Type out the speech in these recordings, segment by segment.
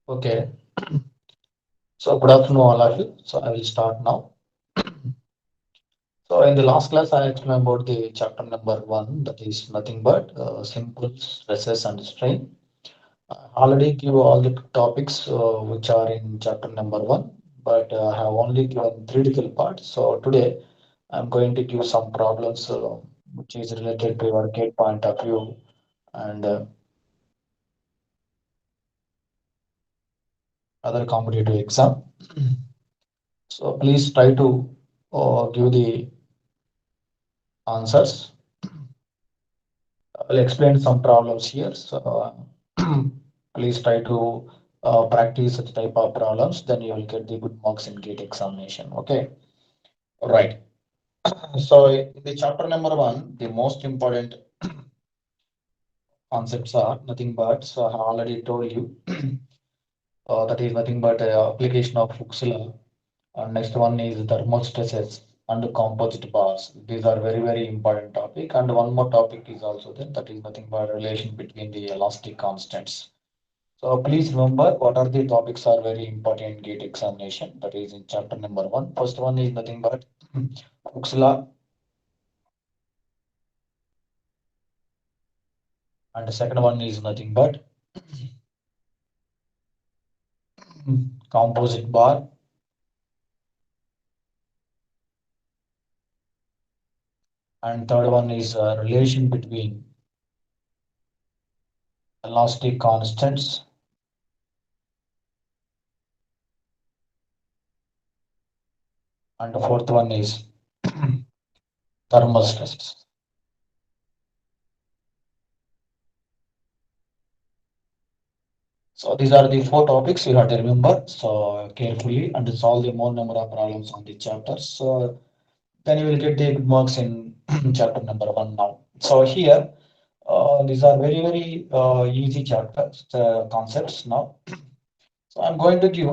Okay, so good afternoon, all of you. So I will start now. So in the last class, I explained about the chapter number one, that is nothing but simple stresses and strain. I already give all the topics which are in chapter number one, but I have only given theoretical part. So today, I'm going to give some problems which is related to your gate point of view and other competitive exam. So please try to give the answers. I'll explain some problems here. So please try to practice such type of problems. Then you will get the good marks in GATE examination. Okay. Right. So in the chapter number one, the most important concepts are nothing but. So I have already told you that is nothing but application of Hooke's law. Next one is thermal stresses and composite bars. These are very important topic. And one more topic is also there. That is nothing but relation between the elastic constants. So please remember what are the topics are very important in GATE examination. That is in chapter number one. First one is nothing but Hooke's law, and the second one is nothing but composite bar, and third one is relation between elastic constants, and the fourth one is thermal stresses. So these are the four topics you have to remember so carefully and solve the more number of problems on the chapters. So then you will get the good marks in chapter number one now. So here, these are very easy chapters, concepts now. So I'm going to give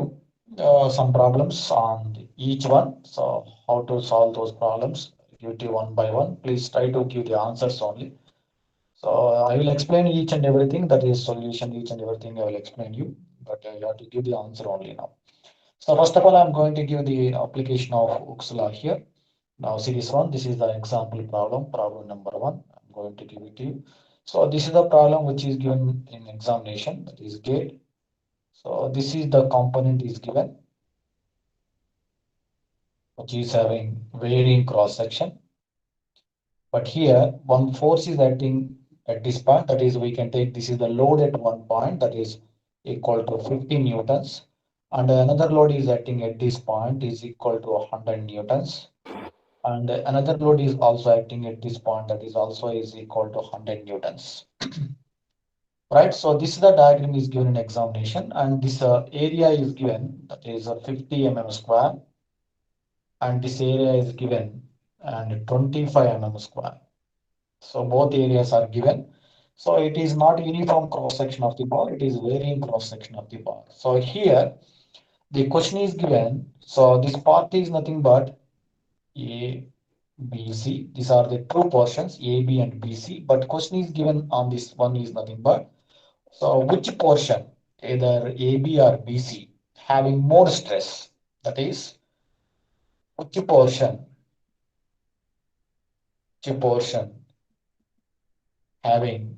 some problems on each one. So how to solve those problems, give it one by one. Please try to give the answers only. So I will explain each and everything, that is solution, each and everything I will explain you, but you have to give the answer only now. So first of all, I'm going to give the application of Hooke's law here. Now see this one, this is the example problem, problem number one. I'm going to give it to you. So this is the problem which is given in examination, that is gate. So this is the component is given, which is having varying cross section. But here one force is acting at this point, that is we can take this is the load at one point, that is equal to 50 newtons, and another load is acting at this point is equal to 100 newtons, and another load is also acting at this point, that is also is equal to 100 newtons. Right, so this is the diagram is given in examination, and this area is given, that is 50 mm square, and this area is given and 25 mm square. So both areas are given. So it is not uniform cross section of the bar, it is varying cross section of the bar. So here the question is given. So this part is nothing but A, B, C. These are the two portions, A, B, and B, C. But question is given on this one is nothing but, so which portion, either A, B, or B, C, having more stress? That is, which portion, which portion having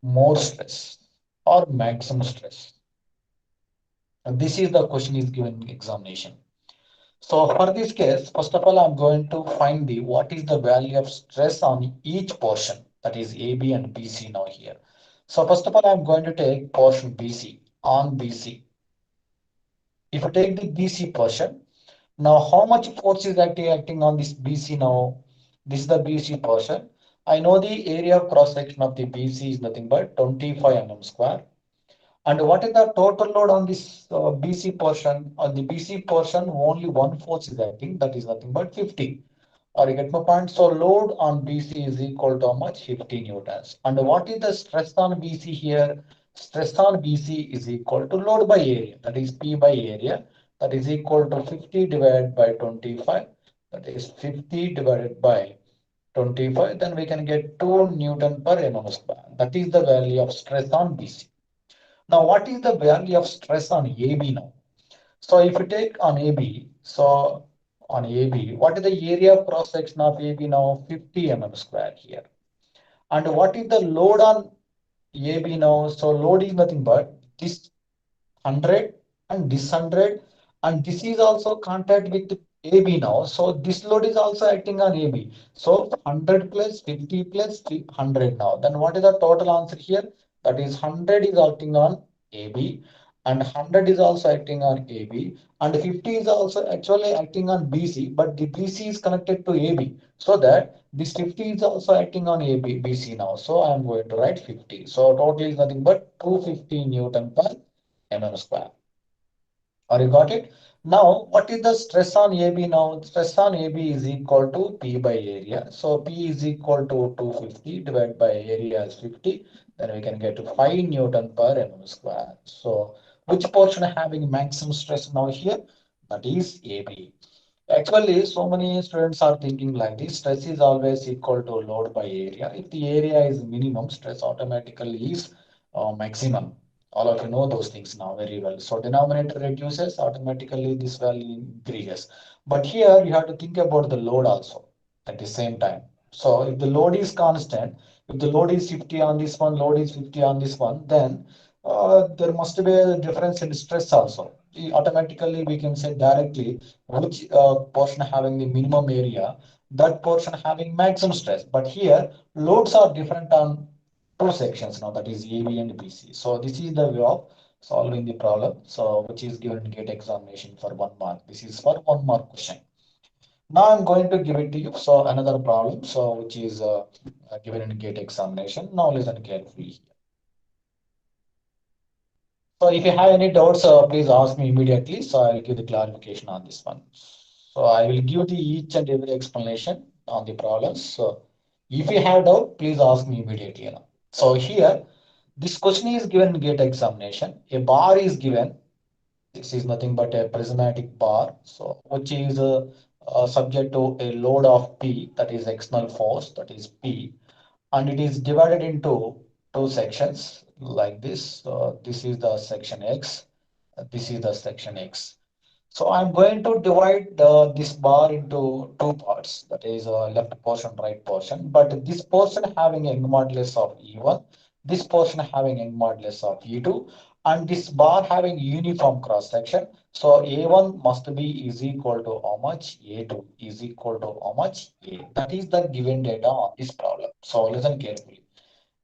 more stress or maximum stress? And this is the question is given in examination. So for this case, first of all, I'm going to find the what is the value of stress on each portion, that is A, B, and B, C now here. So first of all, I'm going to take portion BC on BC. If you take the BC portion, now how much force is acting on this BC now? This is the BC portion. I know the area of cross section of the BC is nothing but 25 mm square. And what is the total load on this BC portion? On the BC portion, only one force is acting, that is nothing but 50. Or you get my point? So load on BC is equal to how much? 50 newtons. And what is the stress on BC here? Stress on BC is equal to load by area, that is P by area, that is equal to 50 divided by 25, that is 50 divided by 25, then we can get 2 Newton per mm square. That is the value of stress on BC. Now, what is the value of stress on AB now? So if you take on AB, so on AB, what is the area of cross section of AB now? 50 mm square here. And what is the load on AB now? So load is nothing but this 100 and this 100, and this is also contact with AB now. So this load is also acting on AB. So 100 plus 50 plus 100 now. Then what is the total answer here? That is 100 is acting on AB, and 100 is also acting on AB, and 50 is also actually acting on BC, but the BC is connected to AB. So that this 50 is also acting on AB, BC now. So I am going to write 50. So total is nothing but 250 Newton per mm square. Or you got it? Now, what is the stress on AB now? Stress on AB is equal to P by area. So P is equal to 250 divided by area is 50. Then we can get to 5 Newton per mm square. So which portion having maximum stress now here? That is AB. Actually, so many students are thinking like this, stress is always equal to load by area. If the area is minimum, stress automatically is maximum. All of you know those things now very well. So denominator reduces, automatically this value increases. But here you have to think about the load also at the same time. So if the load is constant, if the load is 50 on this one, load is 50 on this one, then there must be a difference in stress also. Automatically, we can say directly which portion having the minimum area, that portion having maximum stress. But here, loads are different on two sections now, that is AB and BC. So this is the way of solving the problem. So which is given in GATE examination for 1 mark. This is for 1 mark question. Now I'm going to give it to you. So another problem, so which is given in GATE examination. Now listen carefully. So if you have any doubts, please ask me immediately. So I will give the clarification on this one. So I will give the each and every explanation on the problems. So if you have doubt, please ask me immediately. So here, this question is given in GATE examination. A bar is given. This is nothing but a prismatic bar. So which is subject to a load of P, that is external force, that is P, and it is divided into two sections like this. This is the section X, this is the section X. So I'm going to divide this bar into two parts, that is left portion, right portion. But this portion having a modulus of E1, this portion having a modulus of E2, and this bar having uniform cross section. So A1 must be is equal to how much? A2 is equal to how much? A. That is the given data on this problem. So listen carefully.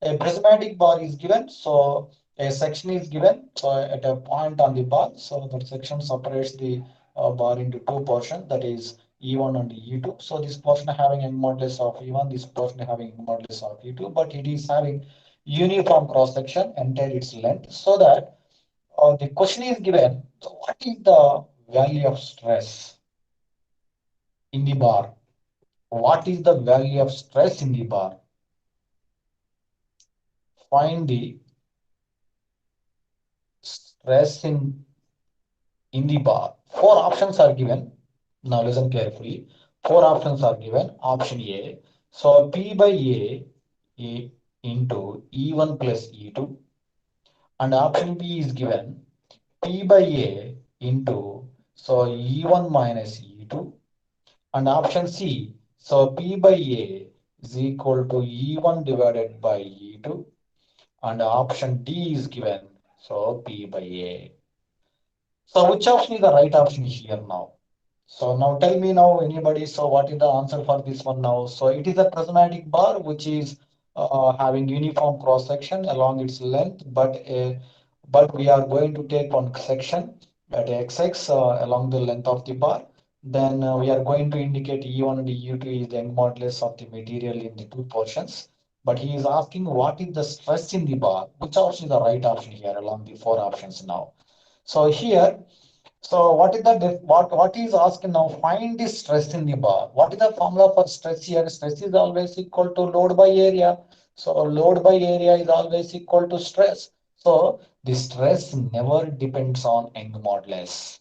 A prismatic bar is given, so a section is given, so at a point on the bar, so that section separates the bar into two portions, that is E1 and E2. So this portion having a modulus of E1, this portion having a modulus of E2, but it is having uniform cross section entire its length, so that the question is given, so what is the value of stress in the bar? What is the value of stress in the bar? Find the stress in the bar. Four options are given. Now listen carefully. Four options are given. Option A. So P by A into E1 plus E2. And option B is given P by A into so E1 minus E2. And option C. So P by A is equal to E1 divided by E2. And option D is given. So P by A. So which option is the right option here now? So now tell me now anybody, so what is the answer for this one now? So it is a prismatic bar which is having uniform cross section along its length, but we are going to take one section at XX along the length of the bar. Then we are going to indicate E1 and E2 is the young modulus of the material in the two portions. But he is asking what is the stress in the bar? Which option is the right option here along the four options now? So here, so what is the what is asking now? Find the stress in the bar. What is the formula for stress here? Stress is always equal to load by area. So load by area is always equal to stress. So the stress never depends on Young modulus.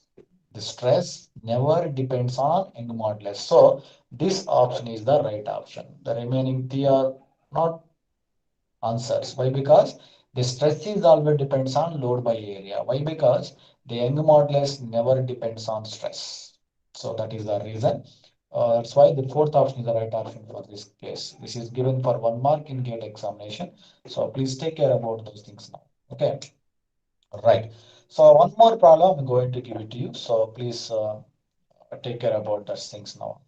The stress never depends on Young modulus. So this option is the right option. The remaining three are not answers. Why? Because The stress is always depends on load by area. Why? Because the Young modulus never depends on stress. So that is the reason. That's why the fourth option is the right option for this case. This is given for 1 mark in GATE examination. So please take care about those things now. Okay. Right. So one more problem I'm going to give it to you. So please take care about those things now.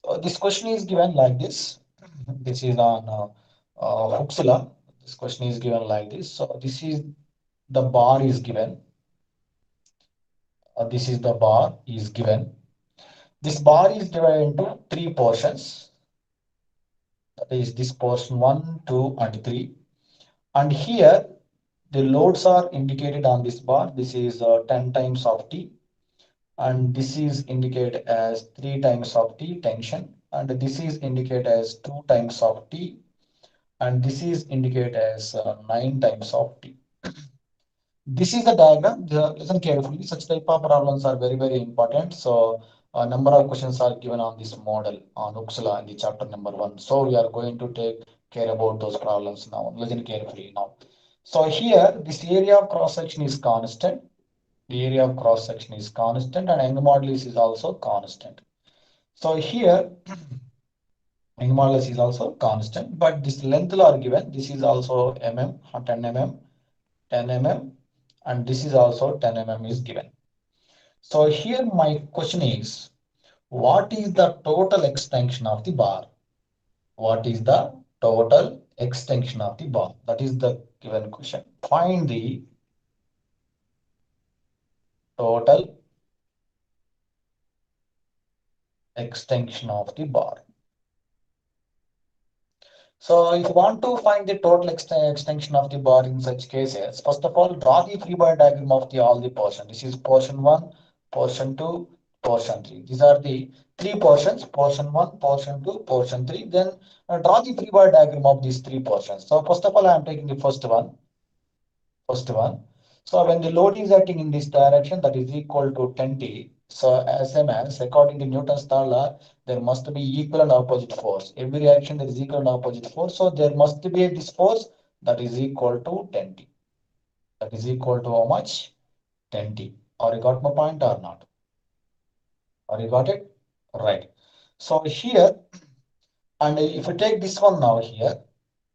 So this question is given like this. This is on Hooke's law. This question is given like this. So this is the bar is given. This is the bar is given. This bar is divided into three portions. That is this portion 1, 2, and 3. And here the loads are indicated on this bar. This is 10 times of T. And this is indicated as 3 times of T tension. And this is indicated as 2 times of T. And this is indicated as 9 times of T. This is the diagram. Listen carefully. Such type of problems are very, very important. So a number of questions are given on this model on Uppsala in the chapter number 1. So we are going to take care about those problems now. Listen carefully now. So here, this area of cross section is constant. The area of cross section is constant, and Young modulus is also constant. So here, Young modulus is also constant, but this length are given. This is also mm, 10 mm, 10 mm, and this is also 10 mm is given. So here my question is, what is the total extension of the bar? What is the total extension of the bar? That is the given question. Find the total extension of the bar. So if you want to find the total extension of the bar in such cases, first of all, draw the free body diagram of the all the portion. This is portion 1, portion 2, portion 3. These are the three portions, portion 1, portion 2, portion 3. Then draw the free body diagram of these three portions. So first of all, I am taking the first one. First one. So when the load is acting in this direction, that is equal to 10T. So as according to Newton's third law, there must be equal and opposite force. Every reaction there is equal and opposite force. So there must be this force that is equal to 10T. That is equal to how much? 10T. Or you got my point or not? Or you got it? Right. So here, and if you take this one now here,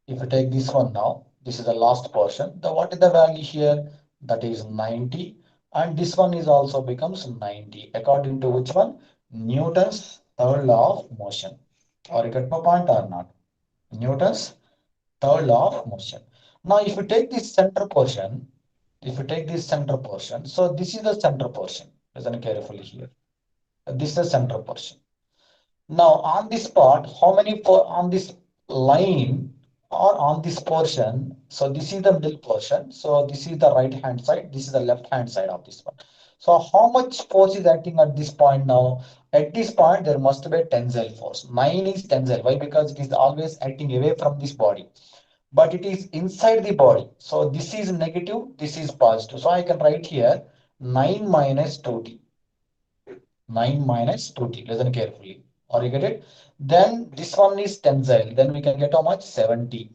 if you take this one now, this is the last portion. The what is the value here? That is 90. And this one is also becomes 90. According to which one? Newton's third law of motion. Or you get my point or not? Newton's third law of motion. Now, if you take this center portion, if you take this center portion, so this is the center portion. Listen carefully here. This is the center portion. Now on this part, how many on this line or on this portion? So this is the middle portion. So this is the right hand side. This is the left hand side of this one. So how much force is acting at this point now? At this point, there must be a tensile force. 9 is tensile. Why? Because it is always acting away from this body. But it is inside the body. So this is negative, this is positive. So I can write here 9 minus 2t. 9 minus 2t. Listen carefully. Or you get it? Then this one is tensile. Then we can get how much? 70.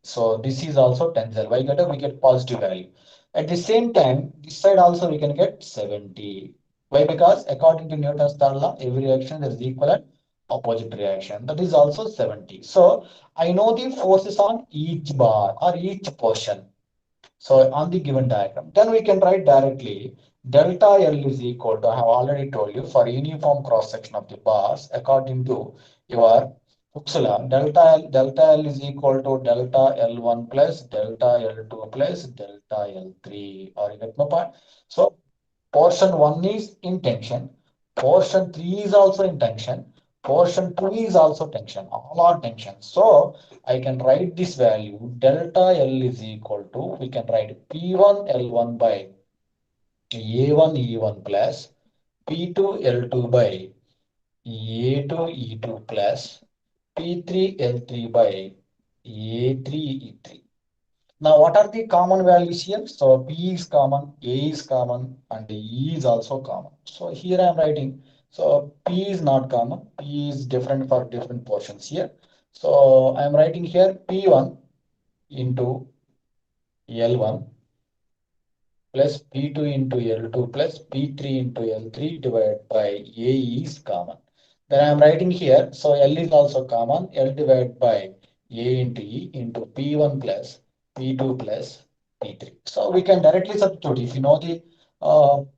So this is also tensile. Why get it? We get positive value. At the same time, this side also we can get 70. Why? Because according to Newton's third law, every reaction there is equal and opposite reaction. That is also 70. So I know the forces on each bar or each portion. So on the given diagram, then we can write directly delta L is equal to, I have already told you, for uniform cross section of the bars, according to your Uppsala, delta L is equal to delta L1 plus delta L2 plus delta L3. Or you get my point? So portion 1 is in tension, portion 3 is also in tension, portion 2 is also tension, all are tension. So I can write this value delta L is equal to, we can write P1 L1 by A1 E1 plus P2 L2 by A2 E2 plus P3 L3 by A3 E3. Now, what are the common values here? So P is common, A is common, and E is also common. So here I am writing. So P is not common. P is different for different portions here. So I am writing here P1. into L1 plus P2 into L2 plus P3 into L3 divided by A is common. Then I am writing here, so L is also common, L divided by A into E into P1 plus P2 plus P3. So we can directly substitute. If you know the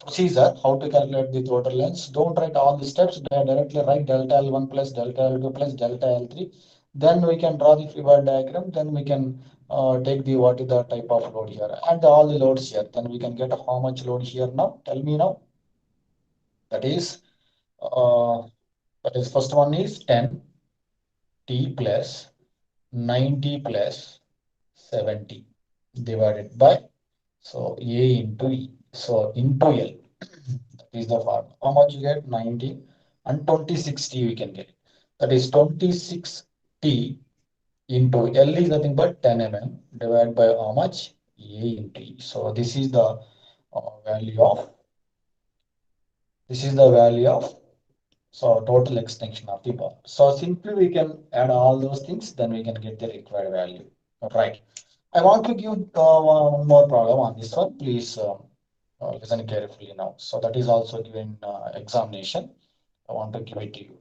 procedure, how to calculate the total lengths, don't write all the steps, directly write delta L1 plus delta L2 plus delta L3. Then we can draw the free body diagram, then we can take the what is the type of load here and all the loads here. Then we can get how much load here now. Tell me now. That is uh, first one is 10 T plus 90 plus 70 divided by so A into E. So into L. That is the formula. How much you get? 90 and 26 T we can get. That is 26 T into L is nothing but 10 mm divided by how much? A into E. So value of this is the value of so total extension of the bar. So simply we can add all those things, then we can get the required value. Right. I want to give one more problem on this one. Please listen carefully now. So that is also given examination. I want to give it to you.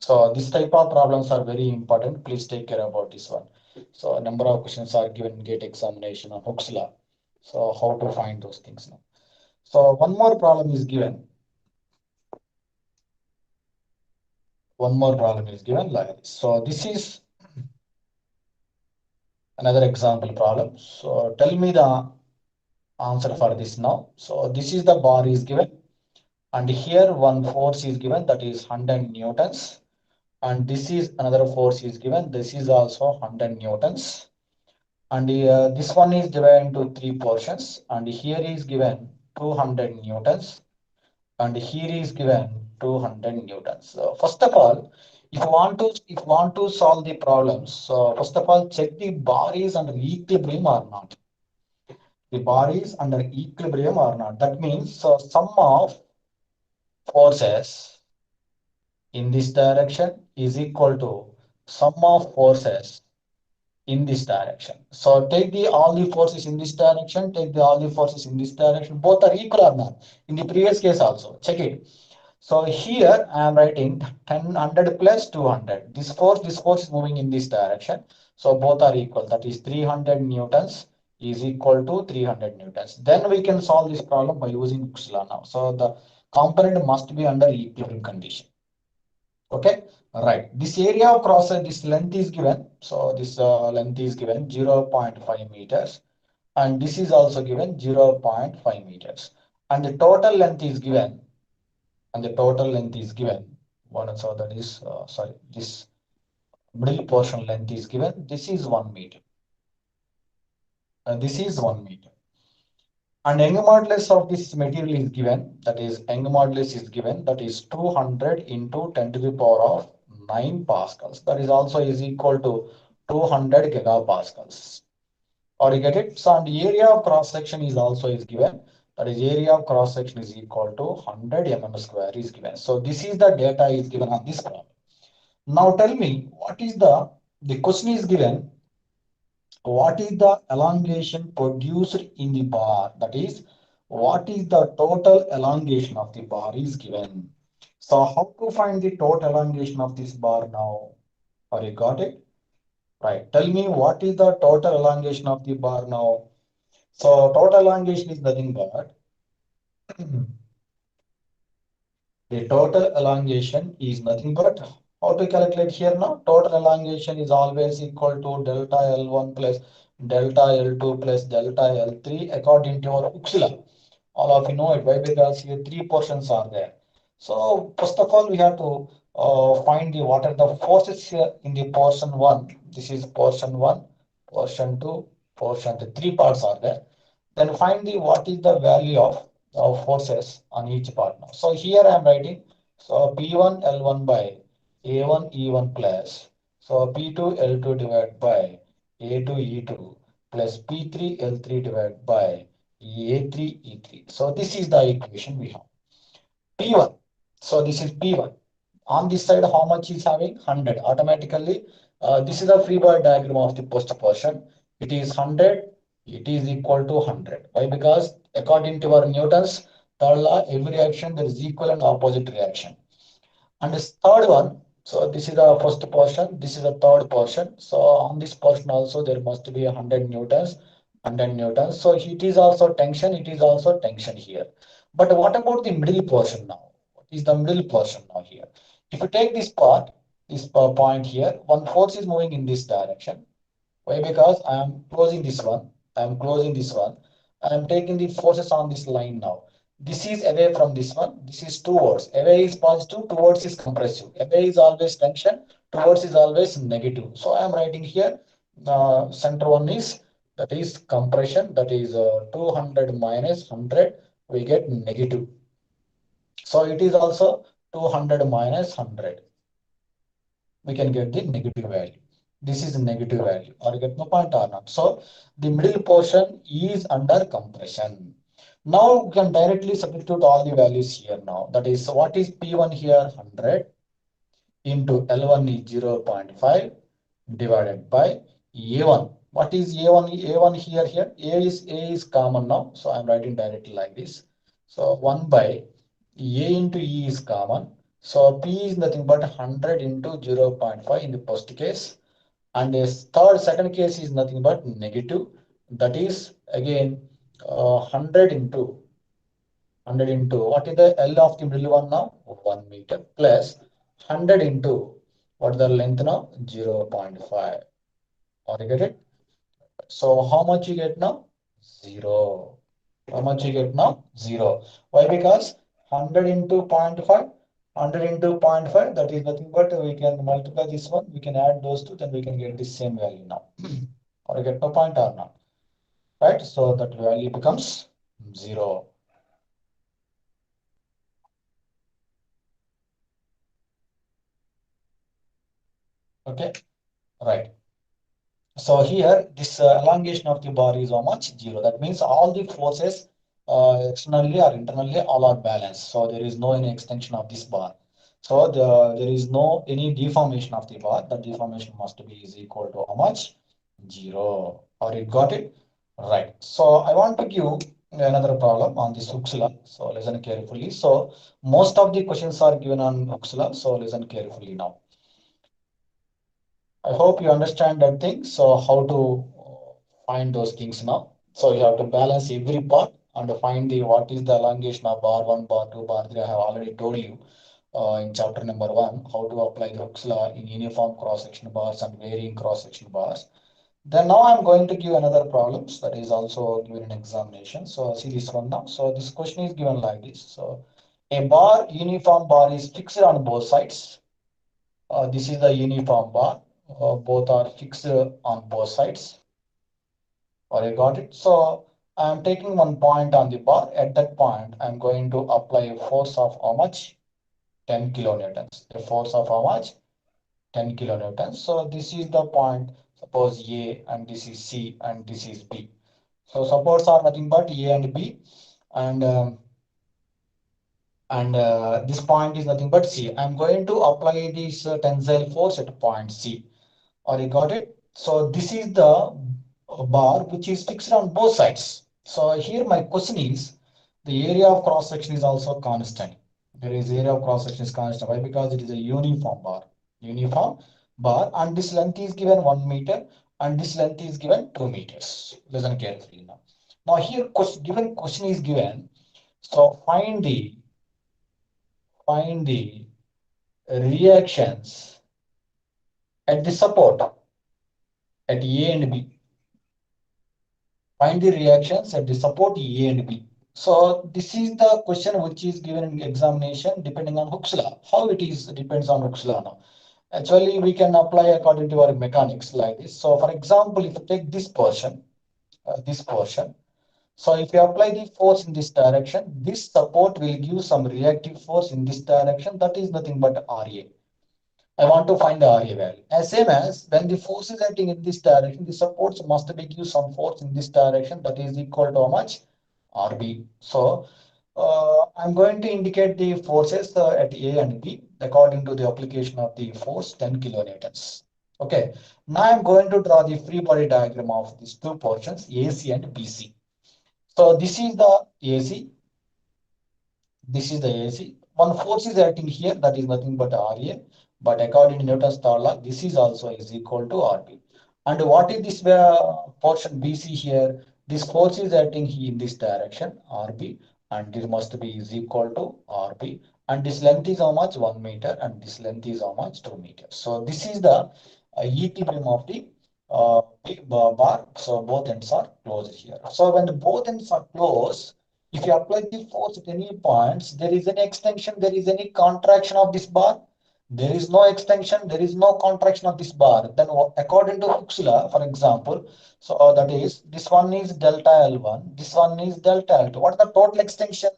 So this type of problems are very important. Please take care about this one. So a number of questions are given in GATE examination on Hooke's law. So how to find those things now. So one more problem is given. One more problem is given like this. So this is another example problem. So tell me the answer for this now. So this is the bar is given and here one force is given, that is 100 newtons, and this is another force is given, this is also 100 newtons, and this one is divided into three portions, and here is given 200 newtons and here is given 200 newtons. So first of all, if you want to solve the problems, so first of all check the bar is under equilibrium or not. The bar is under equilibrium or not. That means so sum of forces in this direction is equal to sum of forces in this direction. So take the all the forces in this direction, take the all the forces in this direction. Both are equal or not? In the previous case also, check it. So here I am writing 100 plus 200. This force is moving in this direction. So both are equal. That is 300 newtons is equal to 300 newtons. Then we can solve this problem by using Hooke's law now. So the component must be under equilibrium condition. Okay, right. This area of cross section, this length is given. So this length is given 0.5 meters, and this is also given 0.5 meters, and the total length is given. And the total length is given. So that is sorry. This middle portion length is given. This is 1 meter. This is 1 meter. And Young modulus of this material is given, that is Young modulus is given, that is 200 into 10 to the power of 9 pascals. That is also is equal to 200 gigapascals. Or you get it? So, and the area of cross section is also is given. That is area of cross section is equal to 100 mm square is given. So this is the data is given on this problem. Now tell me what is the question is given. What is the elongation produced in the bar? That is, what is the total elongation of the bar is given. So how to find the total elongation of this bar now? Or you got it? Right. Tell me what is the total elongation of the bar now? So total elongation is nothing but the total elongation is nothing but how to calculate here now? Total elongation is always equal to delta L1 plus delta L2 plus delta L3 according to our Hooke's law. All of you know it. Why? Because here three portions are there. So first of all, we have to find the what are the forces here in the portion one. This is portion one, portion two, portion three. Three parts are there. Then find the what is the value of forces on each part now. So here I am writing so P1 L1 by A1 E1 plus so P2 L2 divided by A2 E2 plus P3 L3 divided by A3 E3. So this is the equation we have. P1. So this is P1. On this side, how much is having? 100. Automatically, This is the free body diagram of the post portion. It is 100, it is equal to 100. Why? Because according to our Newton's third law, every reaction there is equal and opposite reaction. And this third one, so this is the first portion, this is the third portion. So on this portion also there must be 100 newtons, 100 newtons. So it is also tension, it is also tension here. But what about the middle portion now? What is the middle portion now here? If you take this part, this point here, one force is moving in this direction. Why? Because I am closing this one. I am closing this one. I am taking the forces on this line now. This is away from this one. This is towards. Away is positive, towards is compressive. Away is always tension, towards is always negative. So I am writing here, center one is, that is compression, that is 200 minus 100, we get negative. So it is also 200 minus 100. We can get the negative value. This is a negative value, or you get my point or not. So the middle portion is under compression. Now we can directly substitute all the values here now. That is, what is P1 here? 100 into L1 is 0.5 divided by A1. What is A1? A1 here. A is common now. So I'm writing directly like this. So 1 by A into E is common. So P is nothing but 100 into 0.5 in the first case. And a second case is nothing but negative. That is again 100 into what is the L of the middle one now? 1 meter plus 100 into what is the length now? 0.5. Or you get it? So how much you get now? 0. How much you get now? 0. Why? Because 100 into 0.5, 100 into 0.5, that is nothing but we can multiply this one, we can add those two, then we can get the same value now. Or you get no point or not. Right? So that value becomes 0. Okay, right. So here, this elongation of the bar is how much? 0. That means all the forces externally or internally all are balanced. So there is no any extension of this bar. So there is no any deformation of the bar. The deformation must be is equal to how much? 0. Or you got it? Right. So I want to give another problem on this Hooke's law. So listen carefully. So most of the questions are given on Hooke's law. So listen carefully now. I hope you understand that thing. So how to find those things now. So you have to balance every part and find the what is the elongation of bar 1, bar 2, bar 3. I have already told you in chapter number 1 how to apply the Hooke's law in uniform cross-section bars and varying cross-section bars. Then now I'm going to give another problems that is also given in examination. So see this one now. So this question is given like this. So a uniform bar is fixed on both sides. This is the uniform bar. Both are fixed on both sides. Or I got it. So I'm taking one point on the bar. At that point, I'm going to apply a force of how much? 10 kilonewtons. The force of how much? 10 kilonewtons. So this is the point. Suppose A and this is C and this is B. So supports are nothing but A and B, and this point is nothing but C. I'm going to apply this tensile force at point C. Or you got it? So this is the bar which is fixed on both sides. So here my question is, the area of cross section is also constant. There is area of cross section is constant. Why? Because it is a uniform bar. Uniform bar, and this length is given 1 meter and this length is given 2 meters. Listen carefully now. Now here given question is given. So find the reactions at the support at A and B. Find the reactions at the support A and B. So this is the question which is given in examination depending on Hooke's law. How it is depends on Hooke's law now. Actually, we can apply according to our mechanics like this. So for example, if you take this portion, so if you apply the force in this direction, this support will give some reactive force in this direction. That is nothing but RA. I want to find the RA value. As same as when the force is acting in this direction, the supports must be give some force in this direction that is equal to how much? RB. So I'm going to indicate the forces at A and B according to the application of the force 10 kilonewtons. Okay, now I'm going to draw the free body diagram of these two portions, AC and BC. So this is the AC, this is the AC. One force is acting here, that is nothing but RA. But according to Newton's third law, this is also is equal to RB. And what is this portion BC here? This force is acting here in this direction, RB, and this must be is equal to RB. And this length is how much? 1 meter, and this length is how much? 2 meters. So this is the equilibrium of the bar. So both ends are closed here. So when the both ends are closed, if you apply the force at any points, there is any extension, there is any contraction of this bar. There is no extension, there is no contraction of this bar. Then according to Hooke's law, for example, so that is, this one is delta L1, this one is delta L2. What is the total extension?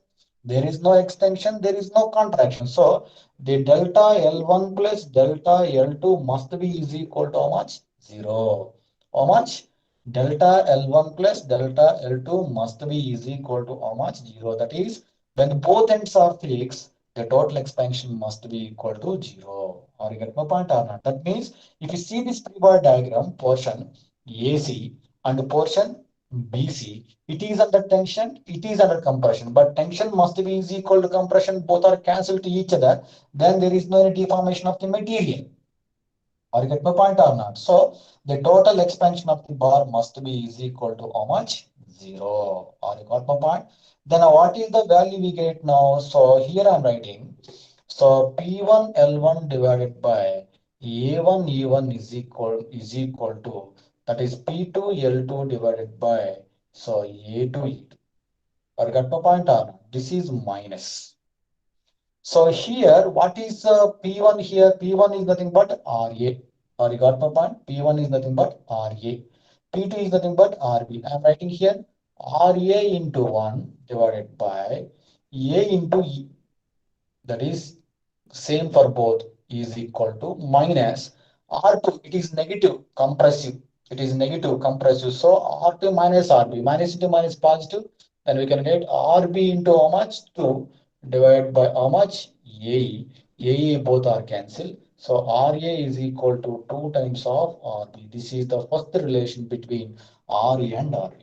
There is no extension, there is no contraction. So the delta L1 plus delta L2 must be is equal to how much? Zero. How much? Delta L1 plus delta L2 must be is equal to how much? Zero. That is, when both ends are fixed, the total expansion must be equal to zero. Or you get my point or not? That means if you see this three-bar diagram, portion AC and portion BC, it is under tension, it is under compression, but tension must be is equal to compression, both are cancelled to each other, then there is no deformation of the material. Or you get my point or not? So the total expansion of the bar must be is equal to how much? Zero. Or you got my point? Then what is the value we get now? So here I'm writing. So P1 L1 divided by A1 E1 is equal to, that is P2 L2 divided by, so A2 E2. Or you got my point or not? This is minus. So here, what is P1 here? P1 is nothing but RA. Or you got my point? P1 is nothing but RA. P2 is nothing but RB. I am writing here RA into 1 divided by A into E. That is same for both, is equal to minus R2. It is negative compressive. It is negative compressive. So R2 minus RB. Minus into minus positive. Then we can get RB into how much? 2 divided by how much? AE. AE both are cancelled. So RA is equal to 2 times of RB. This is the first relation between RA and RB.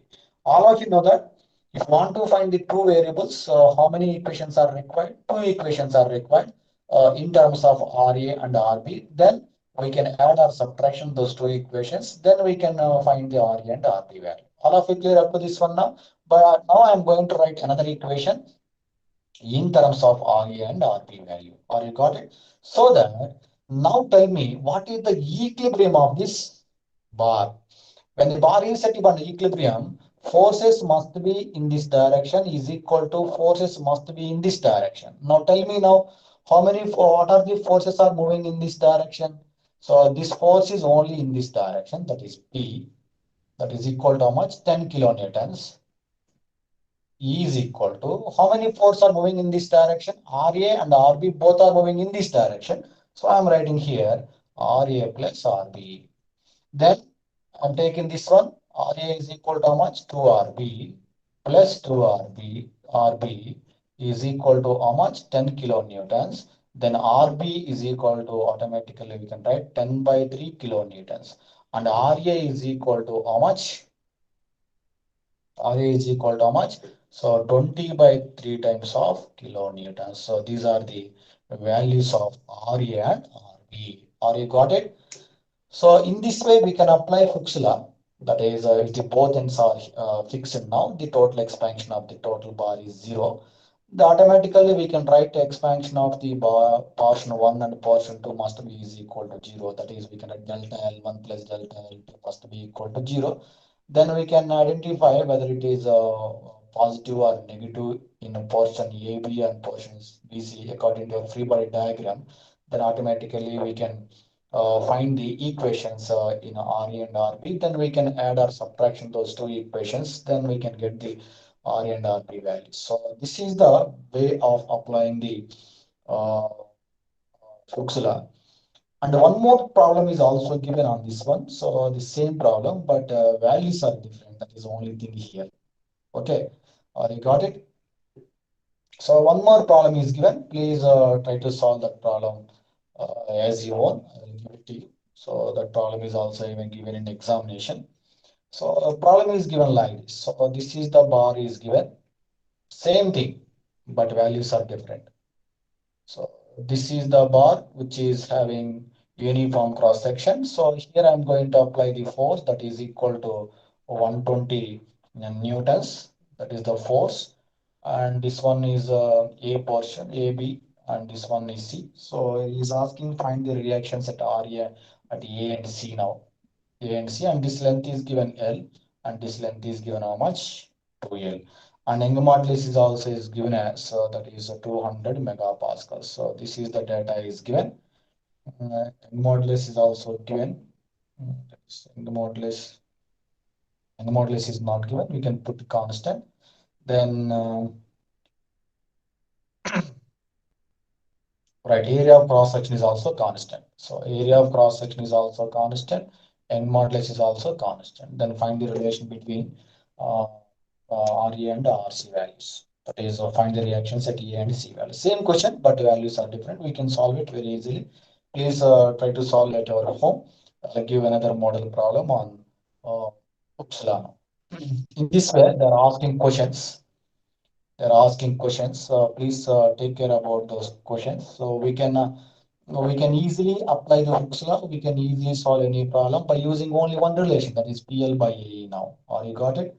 All of you know that if you want to find the two variables, how many equations are required? Two equations are required in terms of RA and RB. Then we can add or subtraction those two equations. Then we can find the RA and RB value. All of it clear up to this one now. But now I'm going to write another equation in terms of RA and RB value. Are you got it? So that now tell me what is the equilibrium of this bar? When the bar is set on equilibrium, forces must be in this direction is equal to forces must be in this direction. Now tell me now what are the forces are moving in this direction? So this force is only in this direction, that is P, that is equal to how much? 10 kilonewtons. E is equal to how many forces are moving in this direction? RA and RB both are moving in this direction. So I am writing here RA plus RB. Then I'm taking this one. RA is equal to how much? 2RB plus 2RB. RB is equal to how much? 10 kilonewtons. Then RB is equal to, automatically we can write 10 by 3 kilonewtons. And RA is equal to how much? RA is equal to how much? So 20 by 3 times of kilonewtons. So these are the values of RA and RB. Are you got it? So in this way, we can apply Hooke's law. That is, if the both ends are fixed now, the total expansion of the total bar is zero. Automatically, we can write the expansion of the bar, portion 1 and portion 2 must be is equal to 0. That is, we can write delta L1 plus delta L2 must be equal to 0. Then we can identify whether it is positive or negative in a portion AB and portions BC according to a free body diagram. Then automatically we can find the equations in RA and RB. Then we can add or subtraction those two equations. Then we can get the RA and RB values. So this is the way of applying the uh, Hooke's law. And one more problem is also given on this one. So the same problem, but values are different. That is the only thing here. Okay, you got it? So one more problem is given. Please try to solve that problem as you want. I will give it to you. So that problem is also even given in examination. So the problem is given like this. So this is the bar is given, same thing, but values are different. So this is the bar which is having uniform cross section. So here I'm going to apply the force that is equal to 120 newtons. That is the force. And this one is A portion, AB, and this one is C. So he's asking find the reactions at RA at A and C now. A and C, and this length is given L, and this length is given how much? 2L. And Young modulus is also is given as that is 200 megapascals. So this is the data is given. Young modulus is also given. Young modulus is not given. We can put constant. Then right, area of cross section is also constant. So area of cross section is also constant. Young modulus is also constant. Then find the relation between uh, RE and RC values. That is, find the reactions at E and C values. Same question, but values are different. We can solve it very easily. Please try to solve at your home. I'll give another model problem on uh, Uppsala. In this way, they are asking questions. They're asking questions. Please take care about those questions. So we can easily apply the Hooke's law. We can easily solve any problem by using only one relation, that is PL by AE now. Or you got it?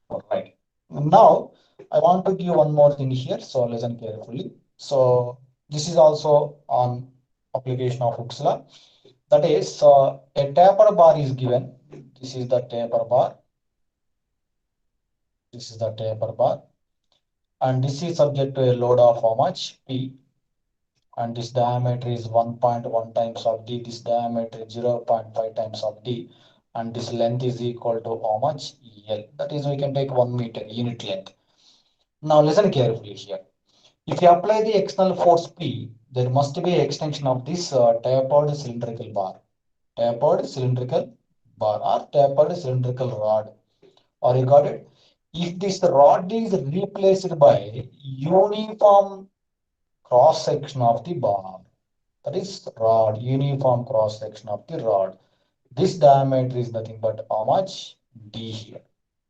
All right. Now I want to give one more thing here. So listen carefully. So this is also on application of Hooke's law. That is, a taper bar is given. This is the taper bar. This is the taper bar. And this is subject to a load of how much? P. And this diameter is 1.1 times of d, this diameter is 0.5 times of d, and this length is equal to how much? L. That is, we can take 1 meter unit length. Now listen carefully here. If you apply the external force P, there must be extension of this tapered cylindrical bar. Tapered cylindrical bar or tapered cylindrical rod. Or you got it? If this rod is replaced by uniform cross section of the bar, that is rod, uniform cross section of the rod. This diameter is nothing but how much? D here.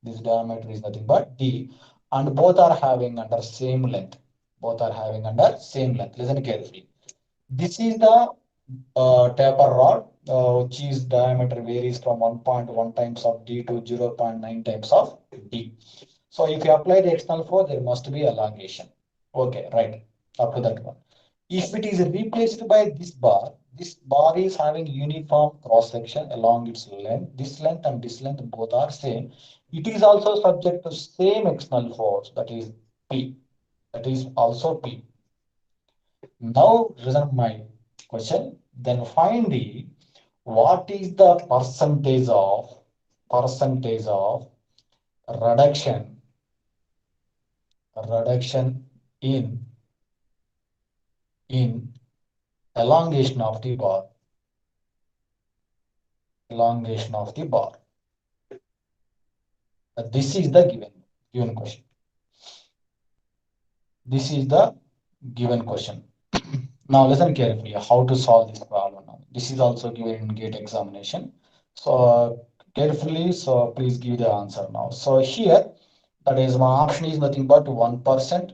This diameter is nothing but D, and both are having under same length. Both are having under same length. Listen carefully. This is the taper rod, which is diameter varies from 1.1 times of D to 0.9 times of D. So if you apply the external force, there must be elongation. Okay, right. Up to that one. If it is replaced by this bar is having uniform cross section along its length. This length and this length both are same. It is also subject to same external force, that is P. That is also P. Now listen my question. Then find the what is the percentage of reduction reduction in elongation of the bar. Elongation of the bar. This is the given question. This is the given question. Now listen carefully how to solve this problem now. This is also given in GATE examination. So carefully, so please give the answer now. So here, that is my option is nothing but 1%,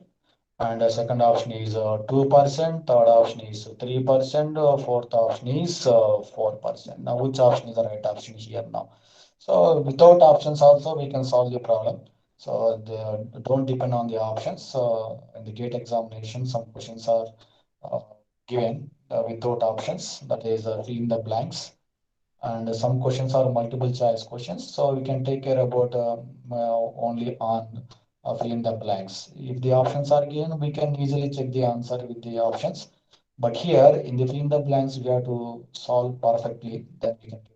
and the second option is 2%, third option is 3%, fourth option is 4%. Now which option is the right option here now? So without options also we can solve the problem. So don't depend on the options. In the GATE examination, some questions are uh, given without options, that is fill in the blanks, and some questions are multiple choice questions, so we can take care about only on fill in the blanks. If the options are given, we can easily check the answer with the options, but here in the fill in the blanks we have to solve perfectly, then we can get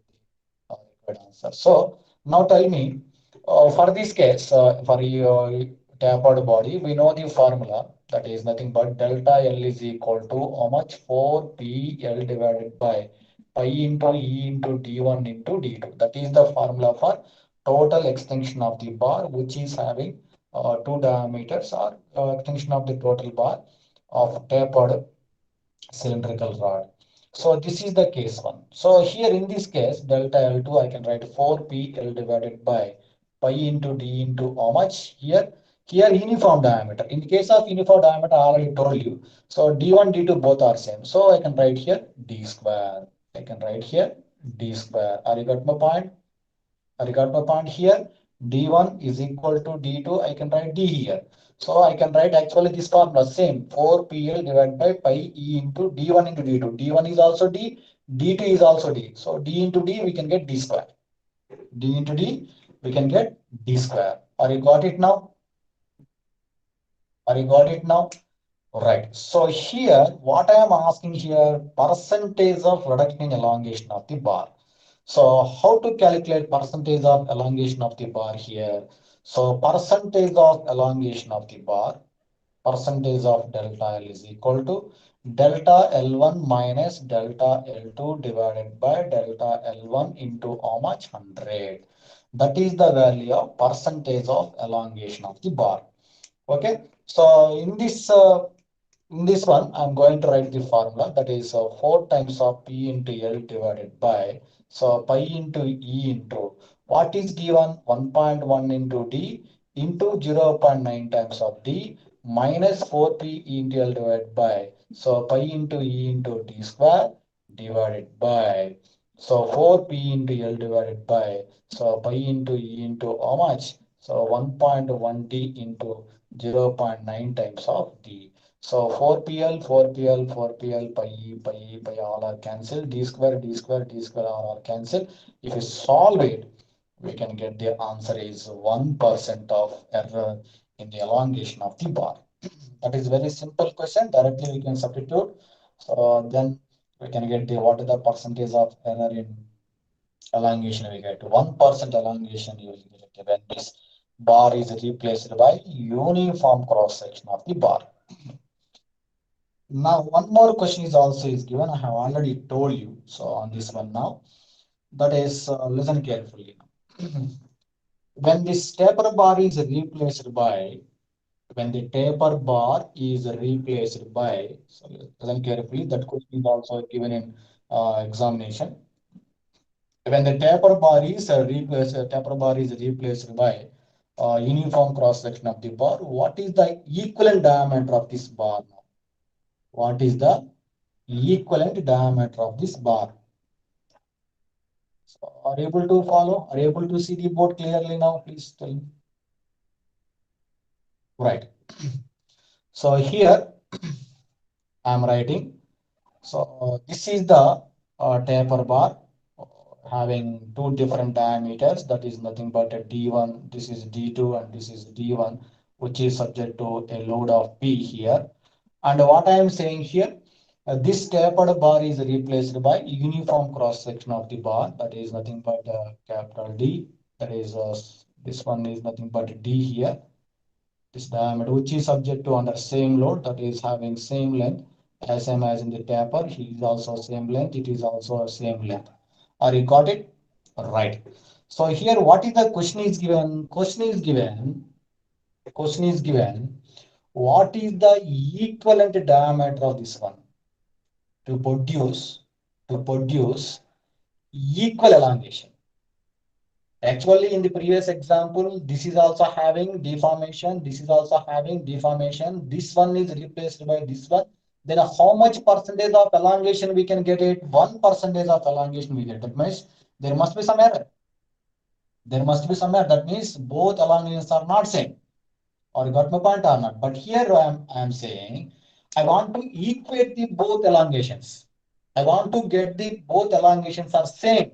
the required answer. So now tell me, for this case, for your tapered body, we know the formula, that is nothing but delta L is equal to how much? 4PL divided by pi into E into D1 into D2. That is the formula for total extension of the bar, which is having two diameters, or extension of the total bar of tapered cylindrical rod. So this is the case one. So here in this case, delta L2, I can write 4PL divided by pi into d into how much? Here uniform diameter. In the case of uniform diameter, I already told you. So D1, D2 both are same. So I can write here d square. I can write here d square. Are you got my point? I got my point here. D1 is equal to D2. I can write D here. So I can write actually this formula same 4PL divided by pi E into D1 into D2. D1 is also D, D2 is also D. So D into D we can get D square. D into D we can get D square. Are you got it now? Are you got it now? Right. So here, what I am asking here, percentage of reduction in elongation of the bar. So how to calculate percentage of elongation of the bar here? So percentage of elongation of the bar, percentage of delta L is equal to delta L1 minus delta L2 divided by delta L1 into how much? 100. That is the value of percentage of elongation of the bar. Okay. So in this one, I'm going to write the formula that is 4 times of P into L divided by so pi into E into what is given 1.1 into D into 0.9 times of D minus 4P E into L divided by so pi into E into D square divided by so 4P into L divided by so pi into E into how much? So 1.1 D into 0.9 times of D. So 4PL, 4PL, 4PL, pi, all are cancelled. D square, D square, D square, all are cancelled. If you solve it, we can get the answer is 1% of error in the elongation of the bar. That is very simple question. Directly we can substitute. So then we can get the what is the percentage of error in elongation we get. 1% elongation you will get when this bar is replaced by uniform cross section of the bar. Now, one more question is also is given. I have already told you. So on this one now, that is listen carefully. When this taper bar is replaced by, when the taper bar is replaced by, so listen carefully. That question is also given in examination. When the taper bar is replaced by uniform cross section of the bar, what is the equivalent diameter of this bar now? What is the equivalent diameter of this bar? So are you able to follow? Are you able to see the board clearly now? Please tell me. Right. So here I am writing. So this is the taper bar having two different diameters. That is nothing but a D1. This is D2 and this is D1, which is subject to a load of P here. And what I am saying here, this tapered bar is replaced by uniform cross section of the bar. That is nothing but capital D. That is this one is nothing but D here. This diameter, which is subject to under same load, that is having same length as same as in the taper. He is also same length. It is also same length. Are you got it? Right. So here, what is the question is given? Question is given. Question is given. What is the equivalent diameter of this one to produce equal elongation? Actually, in the previous example, this is also having deformation. This is also having deformation. This one is replaced by this one. Then how much percentage of elongation we can get it? 1% of elongation we get. That means there must be some error. There must be some error. That means both elongations are not same. Or you got my point or not? But here I'm saying I want to equate the both elongations. I want to get the both elongations are same.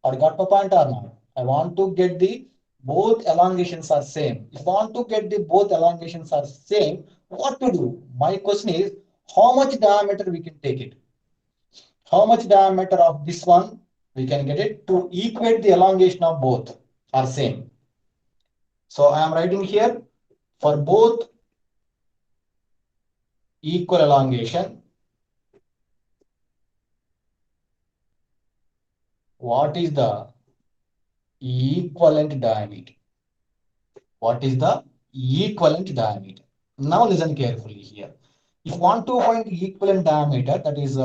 Or got my point or not? I want to get the both elongations are same. If I want to get the both elongations are same, what to do? My question is how much diameter we can take it? How much diameter of this one we can get it to equate the elongation of both are same. So I am writing here for both equal elongation. What is the equivalent diameter? What is the equivalent diameter? Now listen carefully here. If you want to find equivalent diameter, that is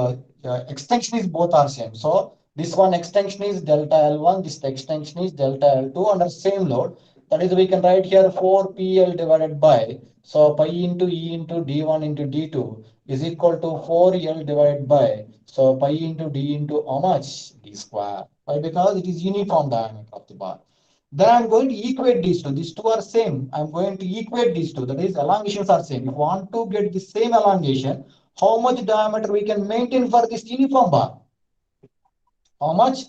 extension is both are same. So this one extension is delta L1, this extension is delta L2 under same load. That is, we can write here 4PL divided by, so pi into E into D1 into D2 is equal to 4L divided by, so pi into D into how much? D square. Why? Because it is uniform diameter of the bar. Then I'm going to equate these two. These two are same. I'm going to equate these two. That is, elongations are same. If you want to get the same elongation, how much diameter we can maintain for this uniform bar? How much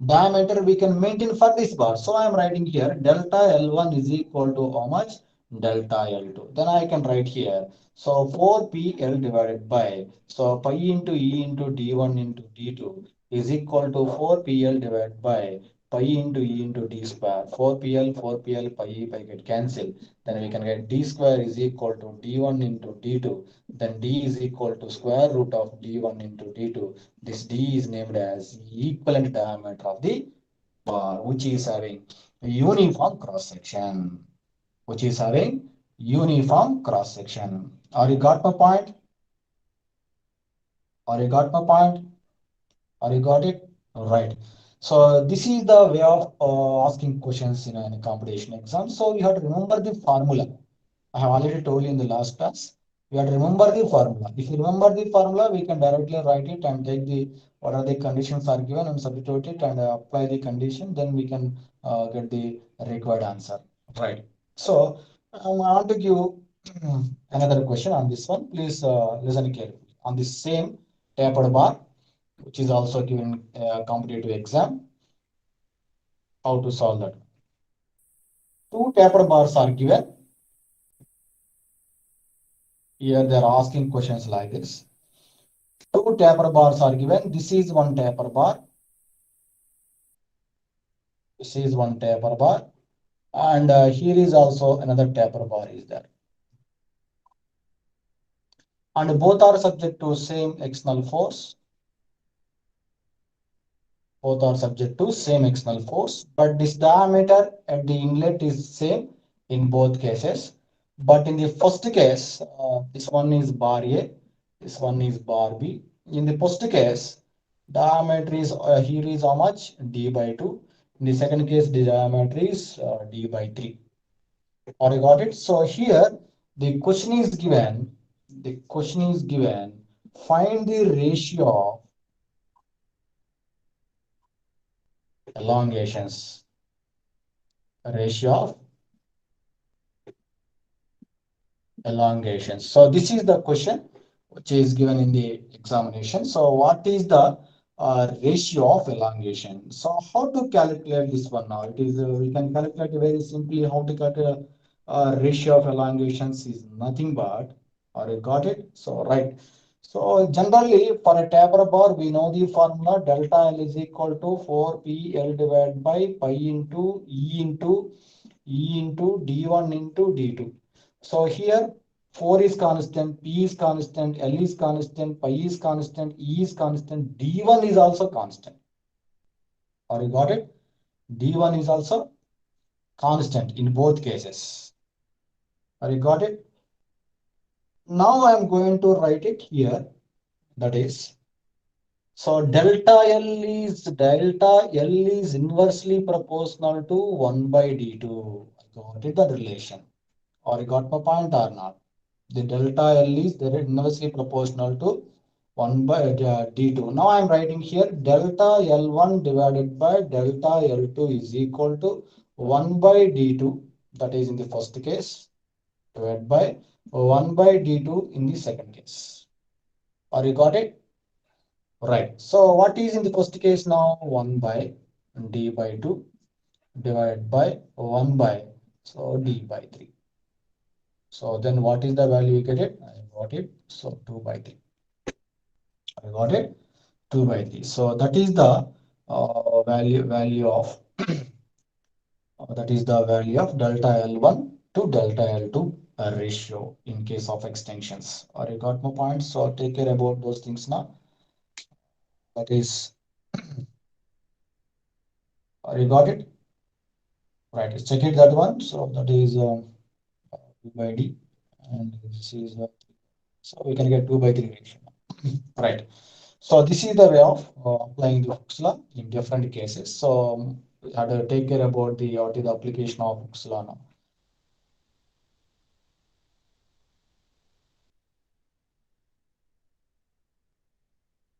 diameter we can maintain for this bar? So I am writing here delta L1 is equal to how much? Delta L2. Then I can write here. So 4PL divided by, so pi into E into D1 into D2 is equal to 4PL divided by pi into E into D square. 4PL, pi get cancelled. Then we can get D square is equal to D1 into D2. Then D is equal to square root of D1 into D2. This D is named as equivalent diameter of the bar, which is having uniform cross section. Which is having uniform cross section. Are you got my point? Are you got my point? Are you got it? Right. So this is the way of asking questions in a competition exam. So you have to remember the formula. I have already told you in the last class. You have to remember the formula. If you remember the formula, we can directly write it and take the what are the conditions are given and substitute it and apply the condition. Then we can get the required answer. Right. So I want to give another question on this one. Please listen carefully. On the same tapered bar, which is also given competitive exam, how to solve that? Two tapered bars are given. Here they are asking questions like this. Two taper bars are given. This is one taper bar. This is one taper bar. And here is also another taper bar is there. And both are subject to same external force. Both are subject to same external force. But this diameter at the inlet is same in both cases. But in the first case, this one is bar A. This one is bar B. In the first case, diameter is here is how much? D by 2. In the second case, the diameter is D by 3. Or you got it? So here the question is given. The question is given. Find the ratio of elongations. Ratio of elongations. So this is the question which is given in the examination. So what is the ratio of elongation? So how to calculate this one now? It is we can calculate very simply. How to calculate ratio of elongations is nothing but, or you got it? So right. So generally for a taper bar, we know the formula delta L is equal to 4PL divided by pi into E into D1 into D2. So here 4 is constant, P is constant, L is constant, pi is constant, E is constant, D1 is also constant. Or you got it? D1 is also constant in both cases. Or you got it? Now I am going to write it here. That is, so delta L is inversely proportional to 1 by D2. I got it, the relation. Or you got my point or not? The delta L is there inversely proportional to 1 by D2. Now I am writing here delta L1 divided by delta L2 is equal to 1 by D2. That is in the first case divided by 1 by D2 in the second case. Or you got it? Right. So what is in the first case now? 1 by D by 2 divided by 1 by, so D by 3. So then what is the value you get it? I got it. So 2 by 3. I got it. 2 by 3. So that is the value of that is the value of delta L1 to delta L2 ratio in case of extensions. Or you got my point? So take care about those things now. That is, or you got it? Right. Let's check it that one. So that is 2 by D, and this is so we can get 2 by 3 ratio. Right. So this is the way of applying the Hooke's law in different cases. So we have to take care about the what is the application of Hooke's law now.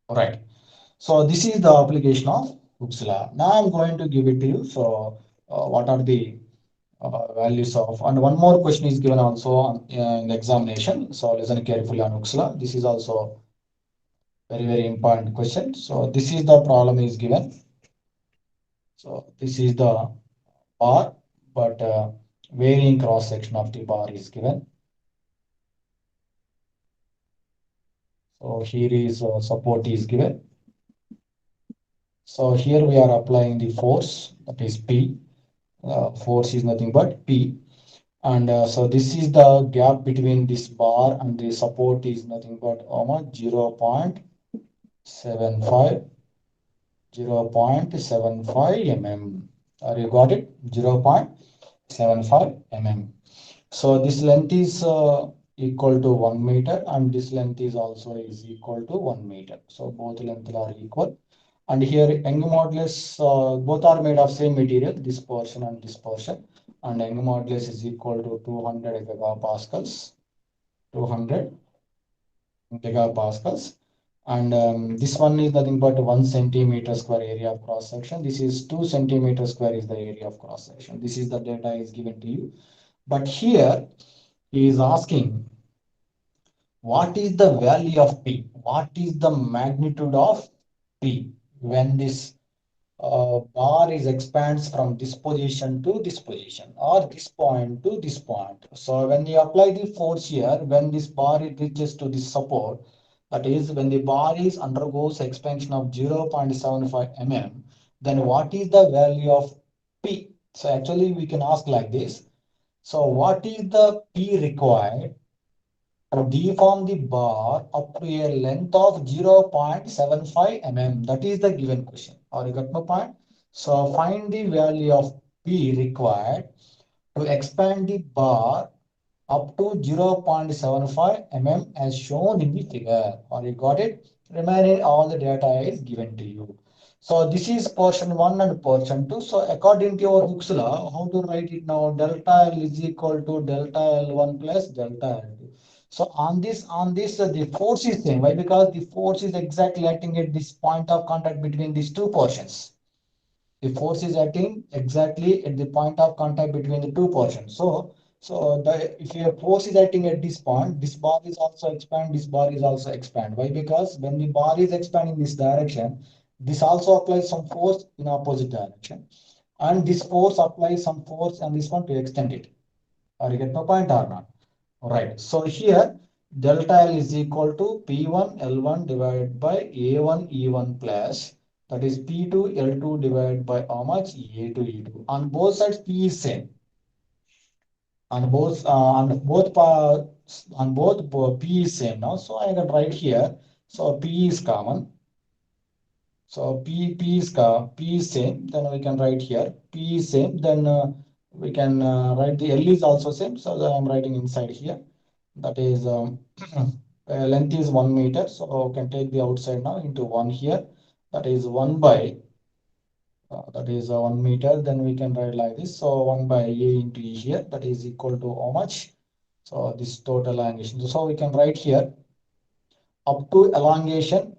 Right. So this is the application of Hooke's law. Now I'm going to give it to you. So what are the values of, and one more question is given also on, in the examination. So listen carefully on Hooke's law. This is also very important question. So this is the problem is given. So this is the bar, but varying cross section of the bar is given. So here is support is given. So here we are applying the force, that is P. Force is nothing but P. And so this is the gap between this bar and the support is nothing but 0.75 mm. You got it? 0.75 mm. So this length is equal to 1 meter, and this length is also is equal to 1 meter. So both lengths are equal. And here Young modulus, both are made of same material, this portion and this portion. And Young modulus is equal to 200 gigapascals. 200 gigapascals. And this one is nothing but 1 centimeter square area of cross section. This is 2 centimeter square is the area of cross section. This is the data is given to you. But here he is asking, what is the value of P? What is the magnitude of P when this bar is expands from this position to this position, or this point to this point. So when you apply the force here, when this bar it reaches to this support, that is when the bar is undergoes expansion of 0.75 mm, then what is the value of P? So actually we can ask like this. So what is the P required to deform the bar up to a length of 0.75 mm? That is the given question. Or you got my point? So find the value of P required to expand the bar up to 0.75 mm as shown in the figure. Or you got it? Remaining all the data is given to you. So this is portion 1 and portion 2. So according to your Hooke's law, how to write it now? Delta L is equal to delta L1 plus delta L2. So on this the force is same. Why? Because the force is exactly acting at this point of contact between these two portions. The force is acting exactly at the point of contact between the two portions. So if your force is acting at this point, this bar is also expand, this bar is also expand. Why? Because when the bar is expanding this direction, this also applies some force in opposite direction. And this force applies some force on this one to extend it. Or you get my point or not? Right. So here delta L is equal to P1 L1 divided by A1 E1 plus, that is P2 L2 divided by how much A2 E2. On both sides P is same. On both P is same now. So I can write here. So P is common. So P is same. Then we can write here P is same. Then we can write the L is also same. So I'm writing inside here. That is length is 1 meter. So we can take the outside now into 1 here. That is 1 by 1 meter. Then we can write like this. So 1 by A into E here. That is equal to how much? So this total elongation. So we can write here up to elongation.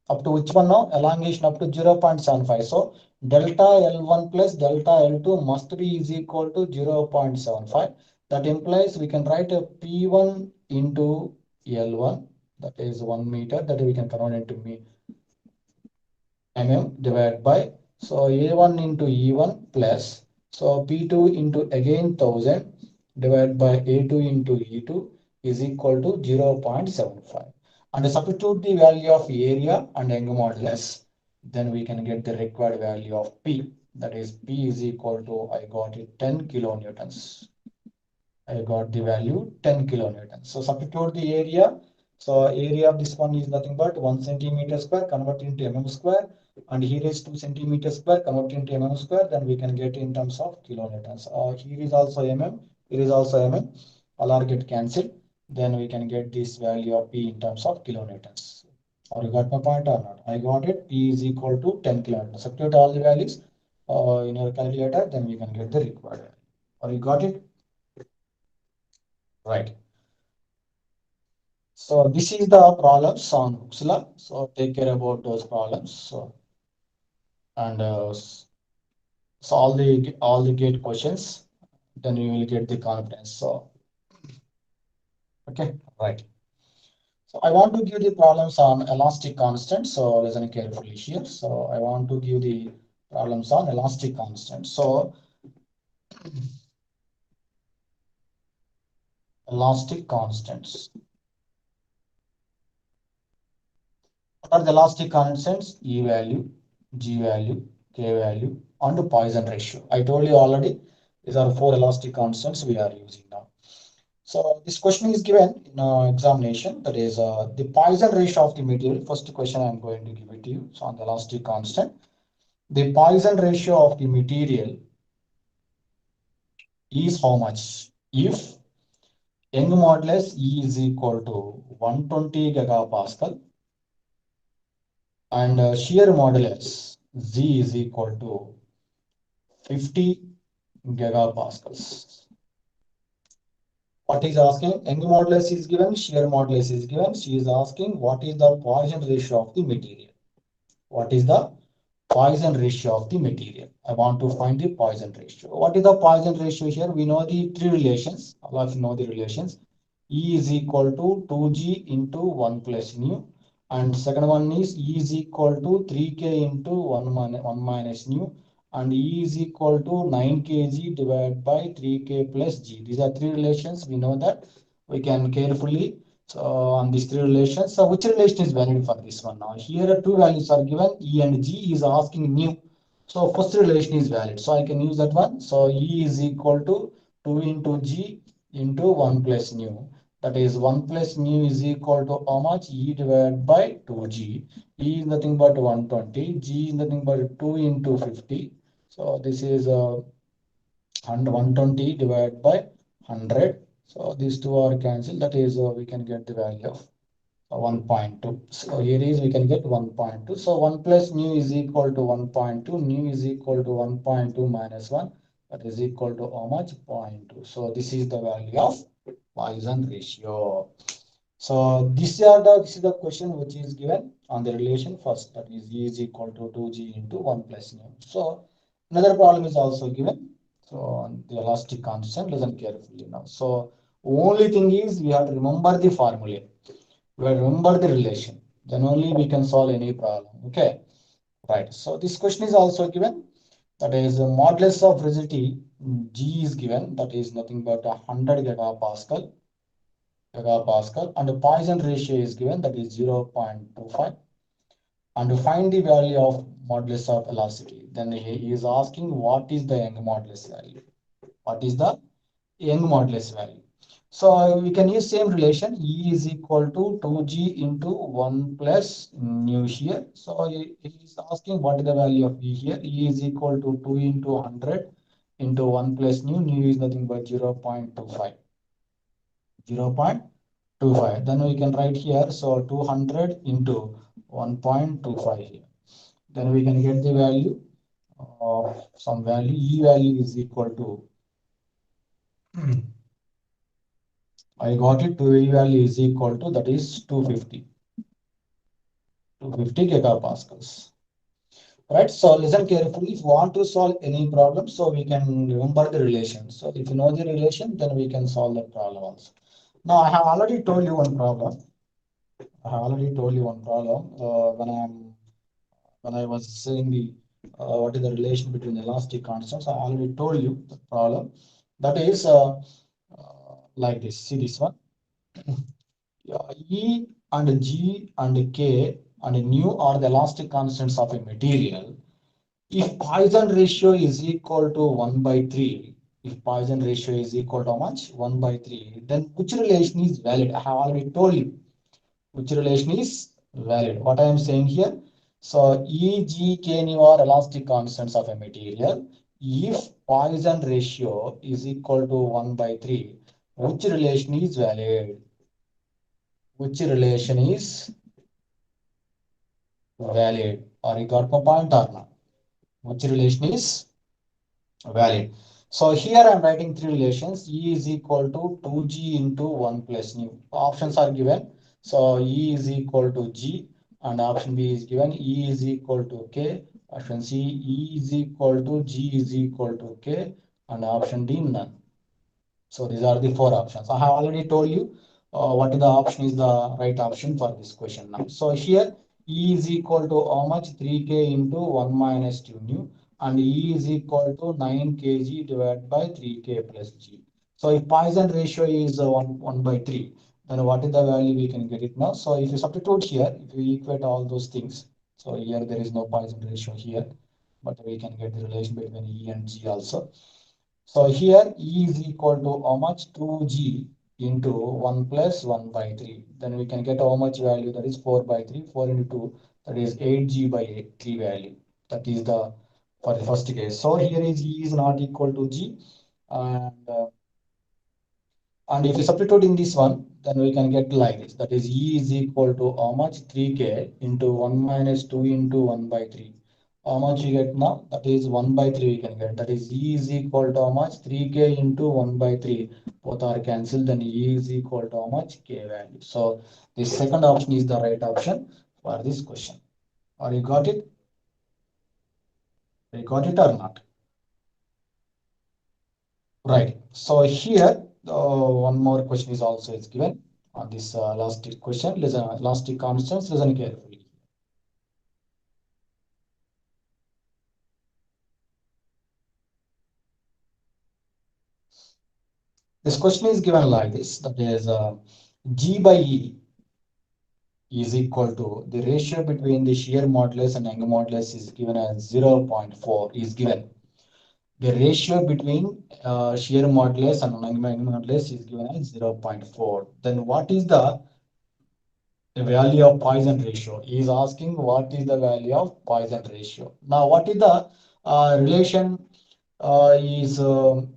Up to which one now? Elongation up to 0.75. So delta L1 plus delta L2 must be is equal to 0.75. That implies we can write a P1 into L1, that is 1 meter, that we can convert into mm divided by, so A1 into E1 plus, so P2 into again 1000 divided by A2 into E2 is equal to 0.75. And substitute the value of area and Young modulus, then we can get the required value of P. That is P is equal to, I got it 10 kilonewtons. I got the value 10 kilonewtons. So substitute the area. So area of this one is nothing but 1 centimeter square converted into mm square, and here is 2 centimeter square converted into mm square. Then we can get in terms of kilonewtons. Here is also mm. Here is also mm. All are get cancelled. Then we can get this value of P in terms of kilonewtons. Or you got my point or not? I got it. P is equal to 10 kilometers. Substitute all the values in your calculator, then we can get the required value. Or you got it? Right. So this is the problems on Huxla. So take care about those problems. So and solve all the gate questions. Then you will get the confidence. So okay, right. So I want to give the problems on elastic constant. So listen carefully here. So I want to give the problems on elastic constant. So elastic constants. What are the elastic constants? E value, G value, K value, and Poisson ratio. I told you already, these are four elastic constants we are using now. So this question is given in examination. That is the Poisson ratio of the material. First question I'm going to give it to you. So on the elastic constant, the Poisson ratio of the material is how much? If Young modulus E is equal to 120 gigapascal and shear modulus Z is equal to 50 gigapascals. What is asking? Young modulus is given, shear modulus is given. She is asking what is the Poisson ratio of the material? What is the Poisson ratio of the material? I want to find the Poisson ratio. What is the Poisson ratio here? We know the three relations. All of you know the relations. E is equal to 2G into 1 plus nu. And second one is E is equal to 3K into 1 minus nu. And E is equal to 9 kg divided by 3K plus G. These are three relations. We know that. We can carefully so on these three relations. So which relation is valid for this one now? Here two values are given. E and G is asking mu. So first relation is valid. So I can use that one. So E is equal to 2 into G into 1 plus nu. That is 1 plus nu is equal to how much? E divided by 2G. E is nothing but 120. G is nothing but 2 into 50. So this is 120 divided by 100. So these two are cancelled. That is we can get the value of 1.2. So here is we can get 1.2. So 1 plus nu is equal to 1.2. Nu is equal to 1.2 minus 1. That is equal to how much? 0.2. So this is the value of Poisson ratio. So this is the question which is given on the relation first. That is E is equal to 2G into 1 plus nu. So another problem is also given. So on the elastic constant, listen carefully now. So only thing is we have to remember the formula. We remember the relation. Then only we can solve any problem. Okay. Right. So this question is also given. That is modulus of rigidity G is given. That is nothing but 100 gigapascal. And the Poisson ratio is given. That is 0.25. And to find the value of modulus of elasticity, then he is asking what is the Young modulus value? What is the Young modulus value? So we can use same relation. E is equal to 2G into 1 plus nu here. So he is asking what is the value of E here. E is equal to 2 into 100 into 1 plus nu. Nu is nothing but 0.25. 0.25. Then we can write here. So 200 into 1.25 here. Then we can get the value of some value. E value is equal to I got it. 2 value is equal to that is 250 gigapascals. Right. So listen carefully. If you want to solve any problem, so we can remember the relation. So if you know the relation, then we can solve that problem also. Now I have already told you one problem. When I was saying the what is the relation between elastic constants. I already told you the problem. That is like this. See this one. E and G and K and nu are the elastic constants of a material. If Poisson ratio is equal to 1 by 3, if Poisson ratio is equal to how much? 1 by 3, then which relation is valid? I have already told you which relation is valid. What I am saying here? So E, G, K, nu are elastic constants of a material. If Poisson ratio is equal to 1 by 3, which relation is valid? Which relation is valid. Or you got my point or not? Which relation is valid? So here I'm writing three relations. E is equal to 2g into 1 plus nu. Options are given. So E is equal to G and option B is given. E is equal to K. Option C, E is equal to G is equal to K and option D none. So these are the four options. I have already told you what is the option is the right option for this question now. So here E is equal to how much? 3K into 1 minus 2 nu and E is equal to 9 kg divided by 3K plus G. So if Poisson ratio is 1 by 3, then what is the value we can get it now? So if you substitute here, if you equate all those things, so here there is no Poisson ratio here, but we can get the relation between E and G also. So here E is equal to how much? 2G into 1 plus 1 by 3. Then we can get how much value? That is 4 by 3. 4 into 2, that is 8G by 3 value. That is the for the first case. So here is E is not equal to G. And if you substitute in this one, then we can get like this. That is E is equal to how much? 3K into 1 minus 2 into 1 by 3. How much you get now? That is 1 by 3 we can get. That is E is equal to how much? 3K into 1 by 3. Both are cancelled. Then E is equal to how much? K value. So the second option is the right option for this question. Or you got it? You got it or not? Right. So here, one more question is also is given on this last question. Listen, last constants. Listen carefully. This question is given like this. That is G by E is equal to the ratio between the shear modulus and Young modulus is given as 0.4 is given. The ratio between shear modulus and Young modulus is given as 0.4. Then what is the value of Poisson ratio? He is asking what is the value of Poisson ratio. Now, what is the relation is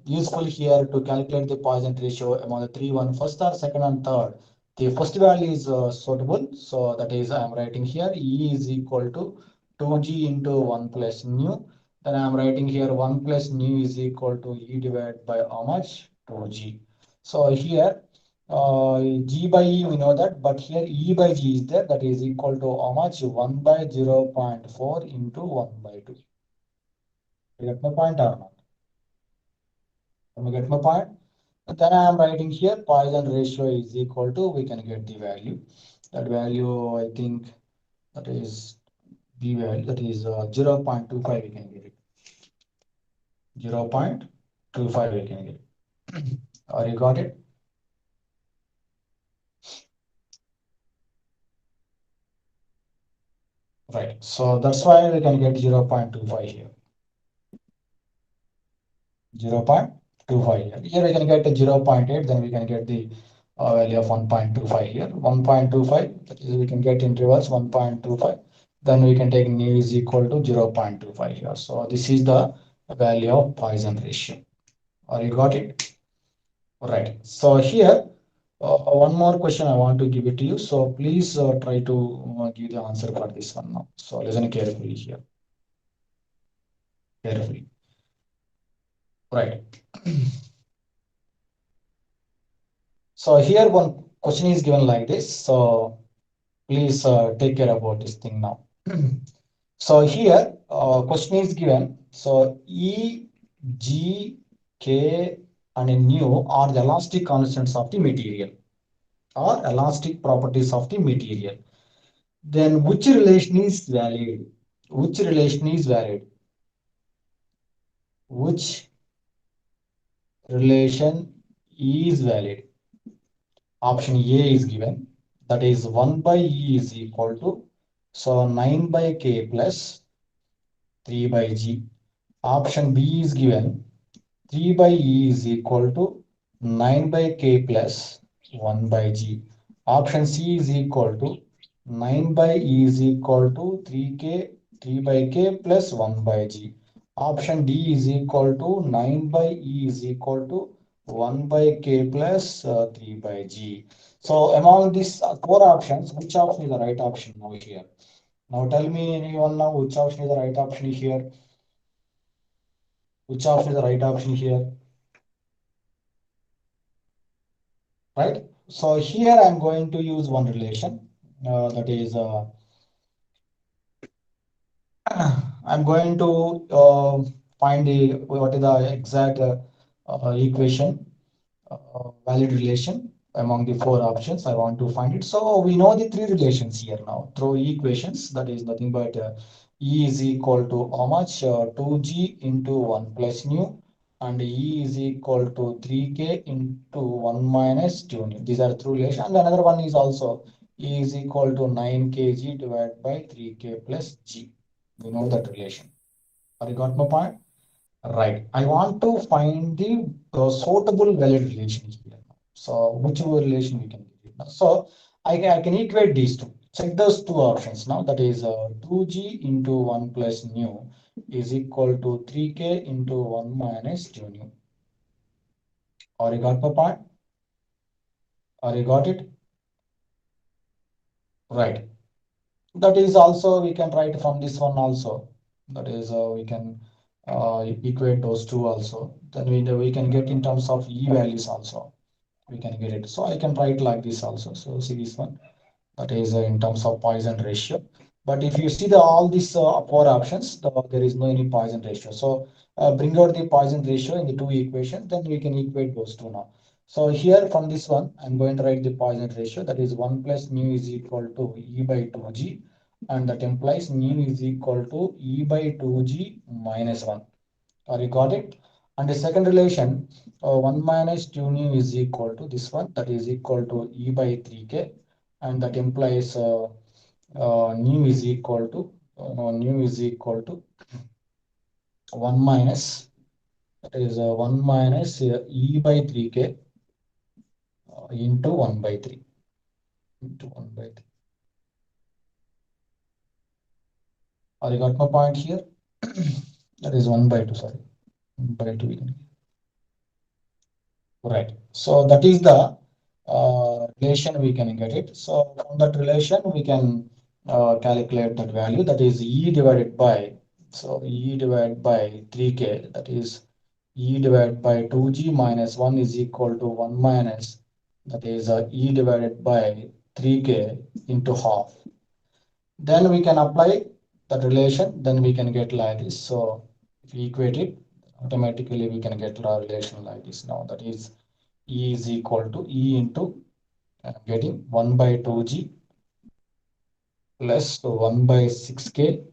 useful here to calculate the Poisson ratio among the three one first or second and third? The first value is suitable. So that is I am writing here E is equal to 2G into 1 plus nu. Then I am writing here 1 plus nu is equal to E divided by how much? 2G. So here G by E, we know that, but here E by G is there, that is equal to how much? 1 by 0.4 into 1 by 2. You get my point or not? Can you get my point? And then I am writing here Poisson ratio is equal to, we can get the value. That value, I think, that is B value, that is 0.25, we can get it. 0.25, we can get it. Or you got it? Right. So that's why we can get 0.25 here. 0.25 here. Here we can get a 0.8, then we can get the value of 1.25 here. 1.25, that is we can get in reverse 1.25. Then we can take nu is equal to 0.25 here. So this is the value of Poisson ratio. Or you got it? Right. So here, one more question I want to give it to you. So please try to give the answer for this one now. So listen carefully here. Carefully. Right. So here one question is given like this. So please take care about this thing now. So here question is given. So E, G, K and nu are the elastic constants of the material or elastic properties of the material. Then which relation is valid? Which relation is valid? Which relation is valid? Option A is given. That is 1 by E is equal to, so 9 by K plus 3 by G. Option B is given. 3 by E is equal to 9 by K plus 1 by G. Option C is equal to 9 by E is equal to 3 by K plus 1 by G. Option D is equal to 9 by E is equal to 1 by K plus 3 by G. So among these four options, which option is the right option now here? Now tell me anyone now which option is the right option here? Which option is the right option here? Right? So here I'm going to use one relation that is I'm going to find the what is the exact equation valid relation among the four options. I want to find it. So we know the three relations here now through equations. That is nothing but E is equal to how much? 2G into 1 plus nu, and E is equal to 3K into 1 minus 2 nu. These are three relations. And another one is also E is equal to 9 kg divided by 3K plus G. We know that relation. Have you got my point? Right. I want to find the suitable valid relation here. So whichever relation we can get it now. So I can equate these two. Check those two options now. That is 2G into 1 plus nu is equal to 3K into 1 minus 2 nu. Or you got my point? Or you got it? Right. That is also we can write from this one also. That is we can equate those two also. Then we can get in terms of E values also. We can get it. So I can write like this also. So see this one, that is in terms of Poisson ratio. But if you see all these four options, there is no any Poisson ratio. So bring out the Poisson ratio in the two equations, then we can equate those two now. So here from this one, I'm going to write the Poisson ratio. That is 1 plus nu is equal to E by 2G. And that implies nu is equal to E by 2G minus 1. Or you got it? And the second relation, 1 minus 2 nu is equal to this one, that is equal to E by 3K. And that implies nu is equal to nu is equal to 1 minus, that is 1 minus E by 3K into 1 by 3 into 1 by 3. Or you got my point here? That is 1 by 2, sorry. 1 by 2 we can. Right. So that is the relation we can get it. So from that relation we can calculate that value, that is E divided by, so E divided by 3K, that is E divided by 2G minus 1 is equal to 1 minus, that is E divided by 3K into half. Then we can apply that relation, then we can get like this. So if we equate it, automatically we can get a relation like this now, that is E is equal to E into getting 1 by 2G plus 1 by 6K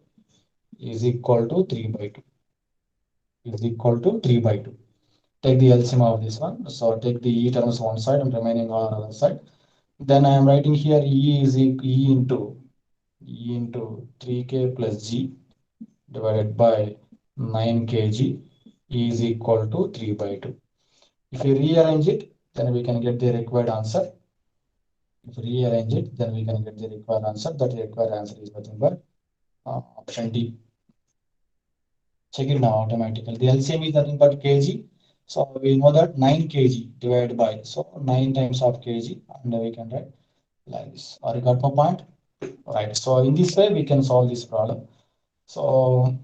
is equal to 3 by 2 is equal to 3 by 2. Take the LCM of this one. So take the E terms one side and remaining on other side. Then I am writing here E is E into 3K plus G divided by 9 kg is equal to 3 by 2. If you rearrange it, then we can get the required answer. If we rearrange it, then we can get the required answer. That required answer is nothing but option D. Check it now automatically. The LCM is nothing but kg. So we know that 9 kg divided by, so 9 times of kg, and we can write like this. Or you got my point? Right. So in this way, we can solve this problem. So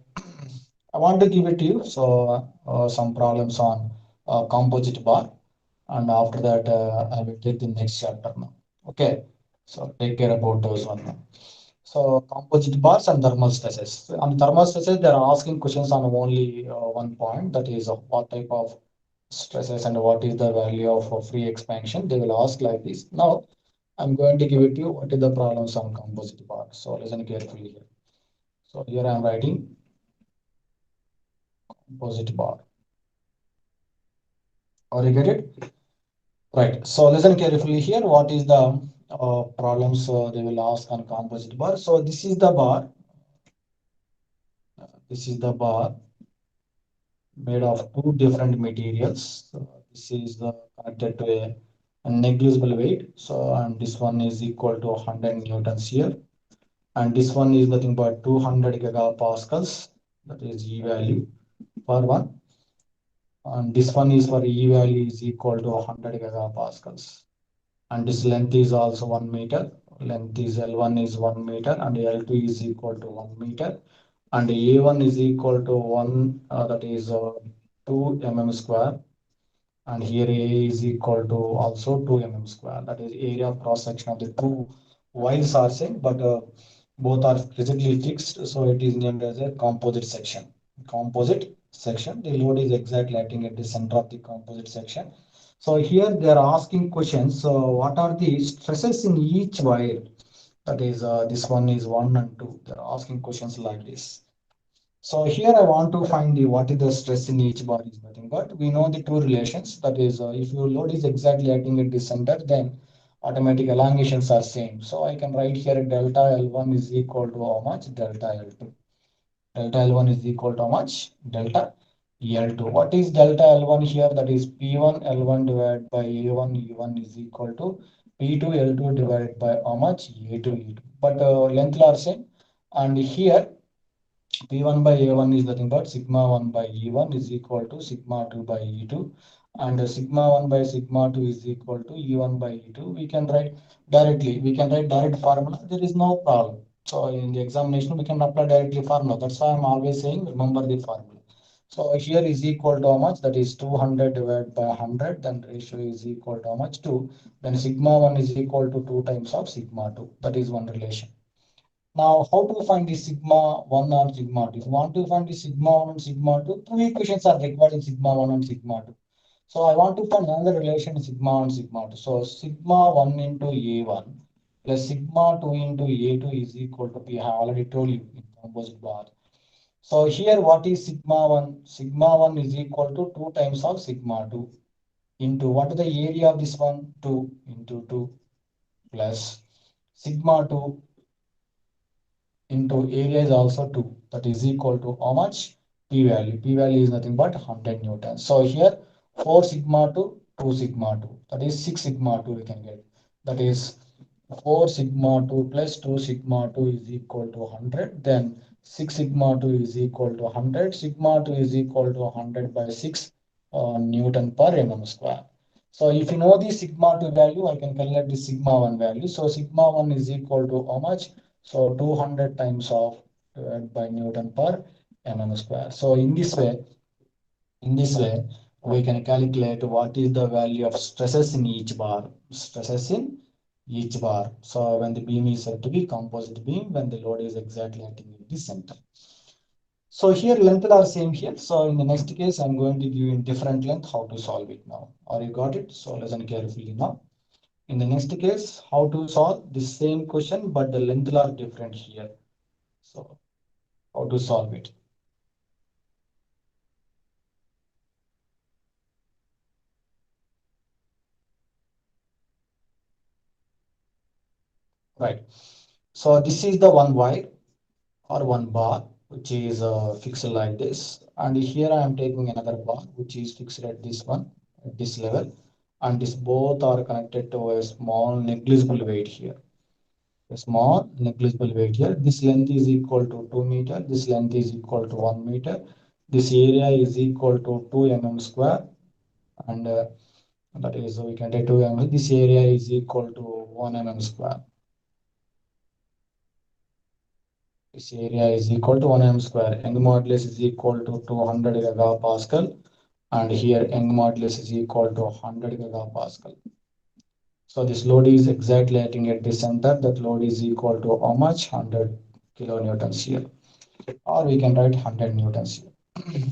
I want to give it to you. So some problems on composite bar, and after that, I will take the next chapter now. Okay. So take care about those one now. So composite bars and thermal stresses. On thermal stresses, they are asking questions on only one point, that is what type of stresses and what is the value of free expansion. They will ask like this. Now, I'm going to give it to you. What is the problems on composite bar? So listen carefully here. So here I'm writing composite bar. Or you get it? Right. So listen carefully here. What is the problems they will ask on composite bar? So this is the bar. This is the bar made of two different materials. So this is connected to a negligible weight. So and this one is equal to 100 newtons here, and this one is nothing but 200 gigapascals. That is E value for one, and this one is for E value is equal to 100 gigapascals, and this length is also 1 meter. length is L1 is 1 meter and L2 is equal to 1 meter, and A1 is equal to 1, that is 2 mm square, and here A is equal to also 2 mm square. That is area of cross section of the two wires are same, but both are rigidly fixed, so it is named as a composite section. Composite section. The load is exactly acting at the center of the composite section. So here they are asking questions. So what are the stresses in each wire? That is, this one is 1 and 2. They are asking questions like this. So here I want to find the what is the stress in each bar is nothing but we know the two relations. That is, if your load is exactly acting at the center, then automatic elongations are same. So I can write here delta L1 is equal to how much? Delta L2. Delta L1 is equal to how much? Delta L2. What is delta L1 here? That is P1 L1 divided by A1 E1 is equal to P2 L2 divided by how much? A2 E2. But length are same. And here P1 by A1 is nothing but sigma 1 by E1 is equal to sigma 2 by E2, and sigma 1 by sigma 2 is equal to E1 by E2. We can write directly, we can write direct formula, there is no problem. So in the examination, we can apply directly formula. That's why I'm always saying remember the formula. So here is equal to how much? That is 200 divided by 100, then ratio is equal to how much? 2. Then sigma 1 is equal to 2 times of sigma 2. That is one relation. Now, how to find the sigma 1 or sigma 2? If you want to find the sigma 1 and sigma 2, two equations are required in sigma 1 and sigma 2. So I want to find another relation sigma 1 sigma 2. So sigma 1 into A1 plus sigma 2 into A2 is equal to P. I have already told you in composite bar. So here what is sigma 1? Sigma 1 is equal to 2 times of sigma 2 into what is the area of this one? 2 into 2 plus sigma 2 into area is also 2. That is equal to how much? P value. P value is nothing but 100 newtons. So here 4 sigma 2, 2 sigma 2. That is 6 sigma 2 we can get. That is 4 sigma 2 plus 2 sigma 2 is equal to 100. Then 6 sigma 2 is equal to 100. Sigma 2 is equal to 100 by 6 Newton per mm square. So if you know the sigma 2 value, I can calculate the sigma 1 value. So sigma 1 is equal to how much? So 200 times of divided by Newton per mm square. So in this way, we can calculate what is the value of stresses in each bar. Stresses in each bar. So when the beam is said to be composite beam, when the load is exactly acting in the center. So here length are same here. So in the next case, I'm going to give you in different length how to solve it now. Are you got it? So listen carefully now. In the next case, how to solve the same question, but the length are different here. So how to solve it? Right. So this is the one wire or one bar which is fixed like this, and here I am taking another bar which is fixed at this one at this level, and this both are connected to a small negligible weight here. A small negligible weight here. This length is equal to 2 meter. This length is equal to 1 meter. This area is equal to 2 mm square, and that is we can take 2 mm. This area is equal to 1 mm square. This area is equal to 1 mm square. Young modulus is equal to 200 gigapascal, and here Young modulus is equal to 100 gigapascal. So this load is exactly acting at the center. That load is equal to how much? 100 kilonewtons here, or we can write 100 newtons here.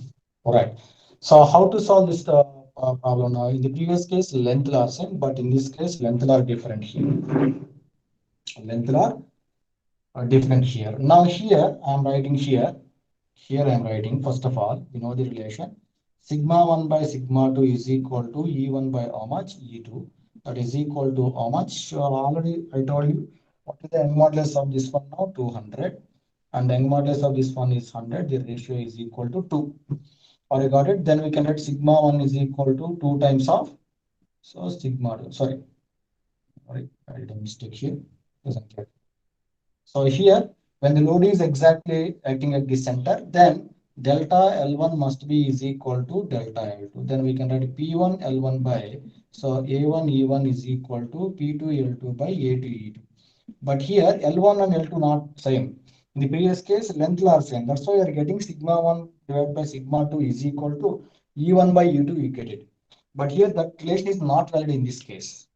All right. So how to solve this problem now? In the previous case, length are same, but in this case, length are different here. Length are different here. Now here I'm writing here. Here I'm writing first of all, you know the relation. Sigma 1 by sigma 2 is equal to E1 by how much? E2. That is equal to how much? Already I told you what is the Young modulus of this one now? 200. And the Young modulus of this one is 100. The ratio is equal to 2. Or you got it? Then we can write sigma 1 is equal to 2 times of. So sigma 2. Sorry. I did a mistake here. Doesn't care. So here, when the load is exactly acting at the center, then delta L1 must be is equal to delta L2. Then we can write P1 L1 by, so A1 E1 is equal to P2 L2 by A2 E2. But here L1 and L2 not same. In the previous case, length are same. That's why you are getting sigma 1 divided by sigma 2 is equal to E1 by E2, you get it. But here that relation is not valid in this case.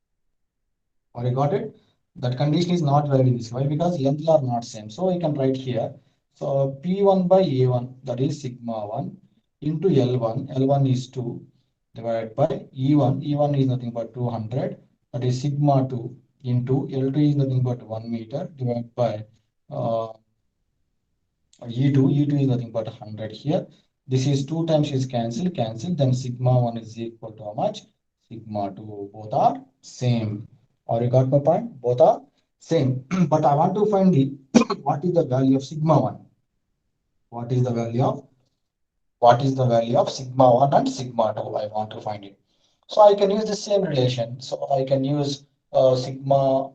Or you got it? That condition is not valid in this. Why? Because length are not same. So I can write here. So P1 by A1, that is sigma 1 into L1. L1 is 2 divided by E1. E1 is nothing but 200. That is sigma 2 into L2 is nothing but 1 meter divided by uh, E2. E2 is nothing but 100 here. This is 2 times is cancel. Then sigma 1 is equal to how much? Sigma 2. Both are same. Or you got my point? Both are same. But I want to find the what is the value of sigma 1? What is the value of sigma 1 and sigma 2? I want to find it. So I can use the same relation. So I can use sigma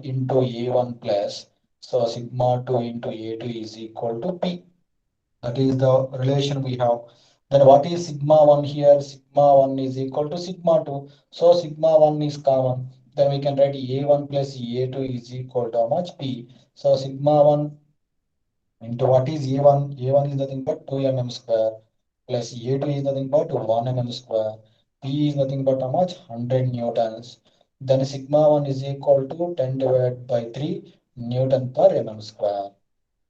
into A1 plus. So sigma 2 into A2 is equal to P. That is the relation we have. Then what is sigma 1 here? Sigma 1 is equal to sigma 2. So sigma 1 is common. Then we can write A1 plus A2 is equal to how much? P. So sigma 1 into what is A1? A1 is nothing but 2 mm square plus A2 is nothing but 1 mm square. P is nothing but how much? 100 newtons. Then sigma 1 is equal to 10 divided by 3 Newton per mm square.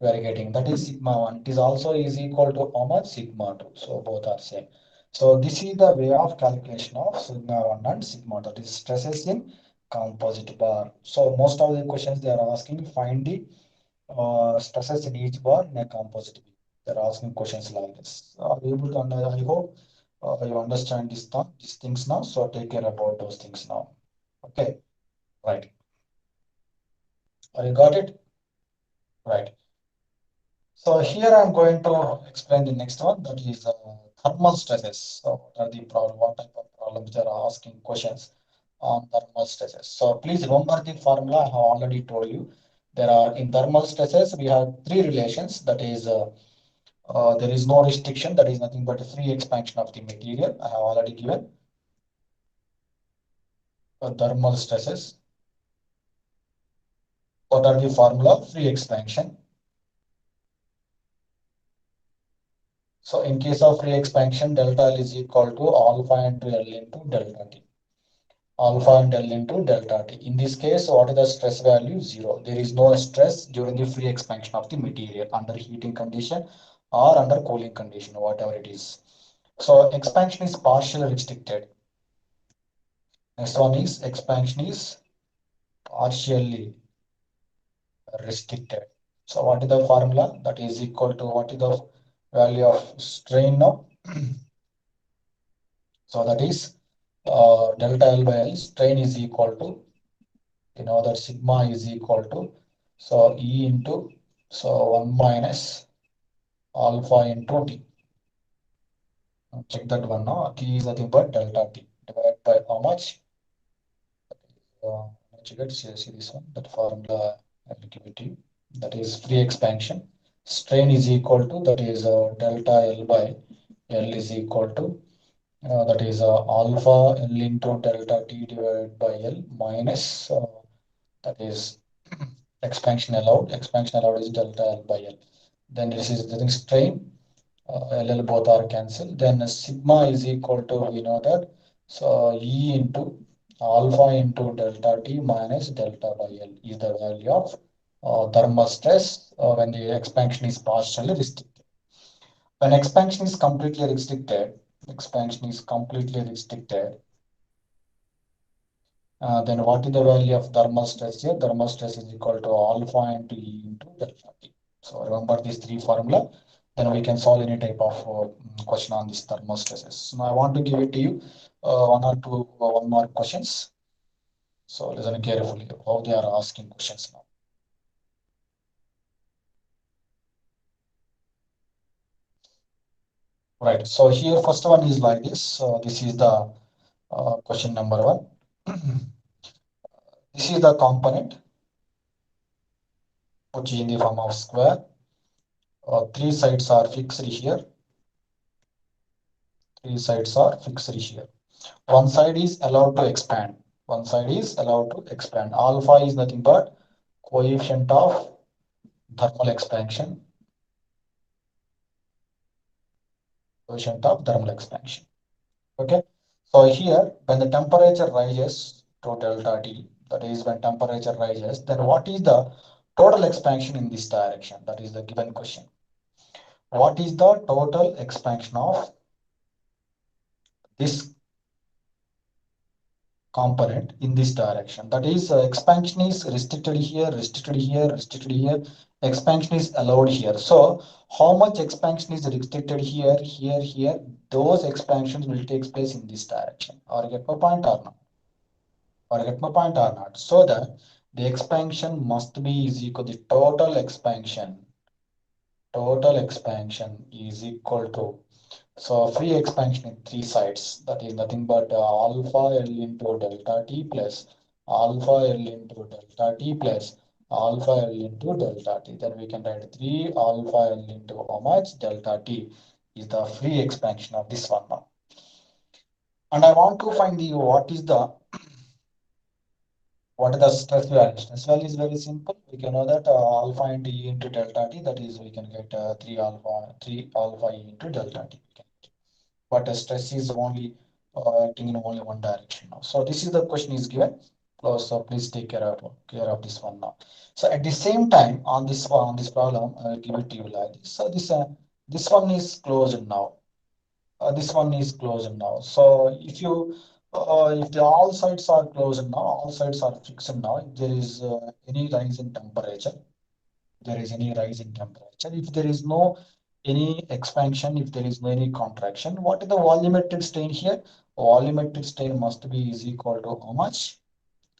We are getting that is sigma 1. It is also is equal to how much? Sigma 2. So both are same. So this is the way of calculation of sigma 1 and sigma 2. That is stresses in composite bar. So most of the questions they are asking find the stresses in each bar in a composite beam. They're asking questions like this. Are you able to I hope you understand these things now. So take care about those things now. Okay, right. You got it? Right. So here I'm going to explain the next one, that is thermal stresses. So what are the problem? What type of problems they are asking questions on thermal stresses? So please remember the formula I have already told you. There are in thermal stresses we have three relations. That is there is no restriction. That is nothing but a free expansion of the material. I have already given thermal stresses. What are the formula? Free expansion. So in case of free expansion, delta L is equal to alpha into L into delta T. Alpha and L into delta T. In this case, what is the stress value? Zero. There is no stress during the free expansion of the material under heating condition or under cooling condition, whatever it is. So expansion is partially restricted. Next one is expansion is partially restricted. So what is the formula? That is equal to what is the value of strain now? So that is delta L by L. Strain is equal to, you know, that sigma is equal to, so E into, so 1 minus alpha into T. Check that one now. T is nothing but delta T divided by how much? Check it. See this one. That formula I will give it to you. That is free expansion. Strain is equal to, that is delta L by L is equal to, that is alpha L into delta T divided by L minus that is expansion allowed is delta L by L. Then this is the strain, LL both are cancelled. Then sigma is equal to, we know that, so E into alpha into delta T minus delta by L is the value of thermal stress when the expansion is partially restricted. When expansion is completely restricted, then what is the value of thermal stress here? Thermal stress is equal to alpha into E into delta T. So remember these three formula, then we can solve any type of question on these thermal stresses. Now I want to give it to you one more questions. So listen carefully how they are asking questions now. Right. So here first one is like this. So this is the question number one. This is the component which is in the form of square. Three sides are fixed here. Three sides are fixed here. One side is allowed to expand. One side is allowed to expand. Alpha is nothing but coefficient of thermal expansion, coefficient of thermal expansion. Okay. So here, when the temperature rises to delta T, that is when temperature rises, then what is the total expansion in this direction? That is the given question. What is the total expansion of this component in this direction? That is, expansion is restricted here, restricted here, restricted here. Expansion is allowed here. So how much expansion is restricted here, here, here? Those expansions will take place in this direction. Or get my point or not? Or get my point or not? So that the expansion must be is equal to the total expansion. Total expansion is equal to, so free expansion in three sides, that is nothing but alpha L into delta T plus alpha L into delta T plus alpha L into delta T. Then we can write 3 alpha L into how much delta T is the free expansion of this one now. And I want to find the what is the stress value? Stress value is very simple. We can know that alpha into E into delta T, that is we can get 3 alpha E into delta T. But stress is only acting in only one direction now. So this is the question is given. So please take care of this one now. So at the same time on this problem, I'll give it to you like this. So this one is closed now. This one is closed now. So if the all sides are closed now, all sides are fixed now. If there is any rise in temperature, if there is no any expansion, if there is no any contraction, what is the volumetric strain here? Volumetric strain must be is equal to how much?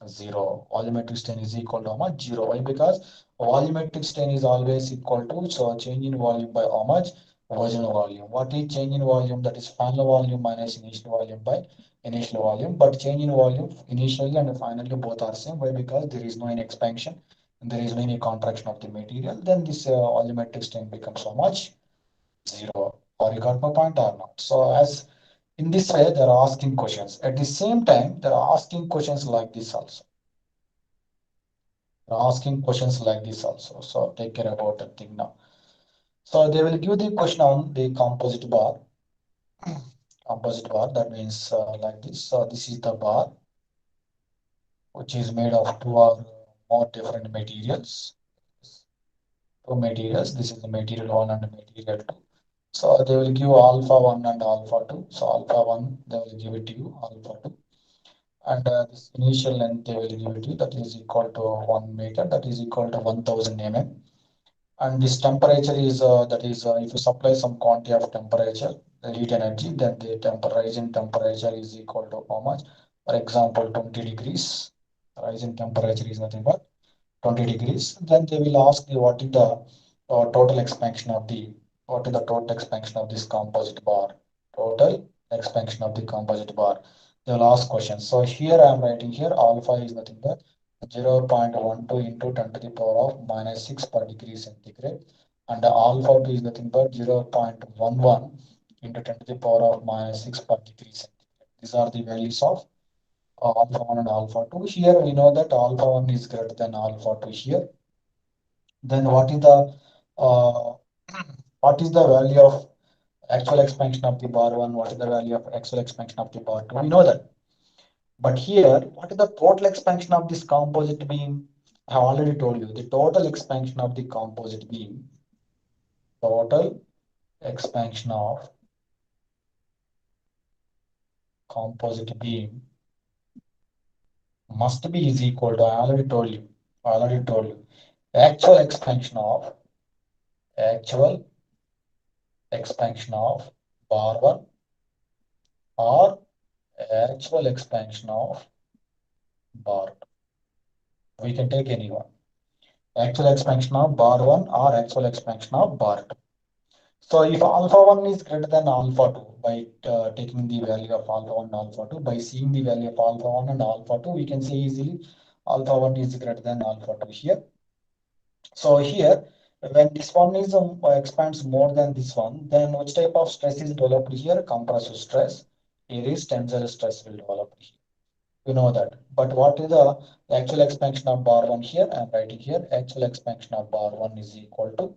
Zero. Volumetric strain is equal to how much? Zero. Why? Because volumetric strain is always equal to, so change in volume by how much? Original volume. What is change in volume? That is final volume minus initial volume by initial volume. But change in volume initially and finally both are same. Why? Because there is no any expansion and there is no any contraction of the material. Then this volumetric strain becomes how much? Zero. Or you got my point or not? So as in this way, they're asking questions. At the same time, they're asking questions like this also. They're asking questions like this also. So take care about that thing now. So they will give the question on the composite bar. Composite bar, that means like this. So this is the bar, which is made of two or more different materials. Two materials. This is the material one and the material two. So they will give alpha 1 and alpha 2. So alpha 1, they will give it to you, alpha 2. And this initial length they will give it to you, that is equal to 1 meter, that is equal to 1000 mm. And this temperature is, that is, if you supply some quantity of temperature, the heat energy, then the rise in temperature is equal to how much? For example, 20 degrees. Rise in temperature is nothing but 20 degrees. Then they will ask you what is the total expansion of the, what is the total expansion of this composite bar? Total expansion of the composite bar. They will ask questions. So here I am writing here alpha is nothing but 0.12 into 10 to the power of minus 6 per degree centigrade. And alpha 2 is nothing but 0.11 into 10 to the power of minus 6 per degree centigrade. These are the values of alpha 1 and alpha 2. Here we know that alpha 1 is greater than alpha 2 here. Then what is the uh, what is the value of actual expansion of the bar 1? What is the value of actual expansion of the bar 2? We know that. But here, what is the total expansion of this composite beam? I have already told you the total expansion of the composite beam. Total expansion of composite beam must be is equal to, I already told you. Actual expansion of bar 1 or actual expansion of bar 2. We can take any one. Actual expansion of bar 1 or actual expansion of bar 2. So if alpha 1 is greater than alpha 2, by taking the value of alpha 1 and alpha 2, by seeing the value of alpha 1 and alpha 2, we can say easily alpha 1 is greater than alpha 2 here. So here, when this one is expands more than this one, then which type of stress is developed here? Compressive stress. Here is tensile stress will develop here. You know that. But what is the actual expansion of bar 1 here? I am writing here actual expansion of bar 1 is equal to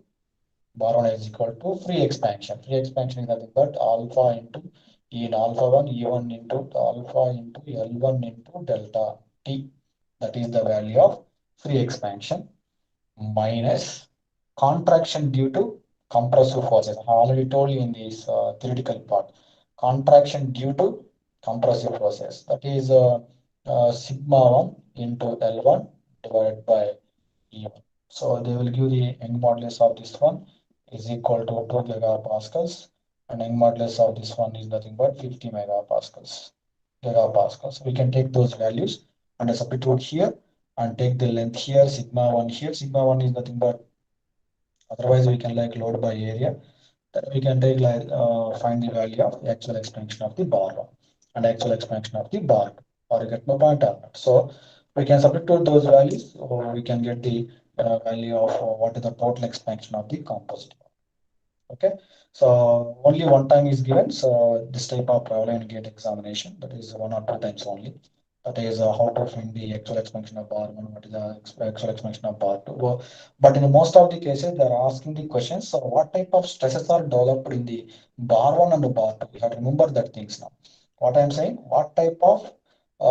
free expansion. Free expansion is nothing but alpha into E in alpha 1, E1 into alpha into L1 into delta T. That is the value of free expansion minus contraction due to compressive forces. I already told you in this theoretical part. Contraction due to compressive forces. That is sigma 1 into L1 divided by E1. So they will give the Young modulus of this one is equal to 2 gigapascals, and Young modulus of this one is nothing but 50 gigapascals. We can take those values and substitute here and take the length here, sigma 1 here. Sigma 1 is nothing but, otherwise we can like load by area. Then we can take like find the value of actual expansion of the bar 1 and actual expansion of the bar 2, or you get my point or not. So we can substitute those values, or we can get the value of what is the total expansion of the composite. Okay, so only one time is given. So this type of problem in GATE examination, that is 1 or 2 times only. That is how to find the actual expansion of bar 1, what is the actual expansion of bar 2. Well, but in most of the cases, they are asking the questions. So what type of stresses are developed in the bar 1 and the bar 2? You have to remember that things now. What I am saying, what type of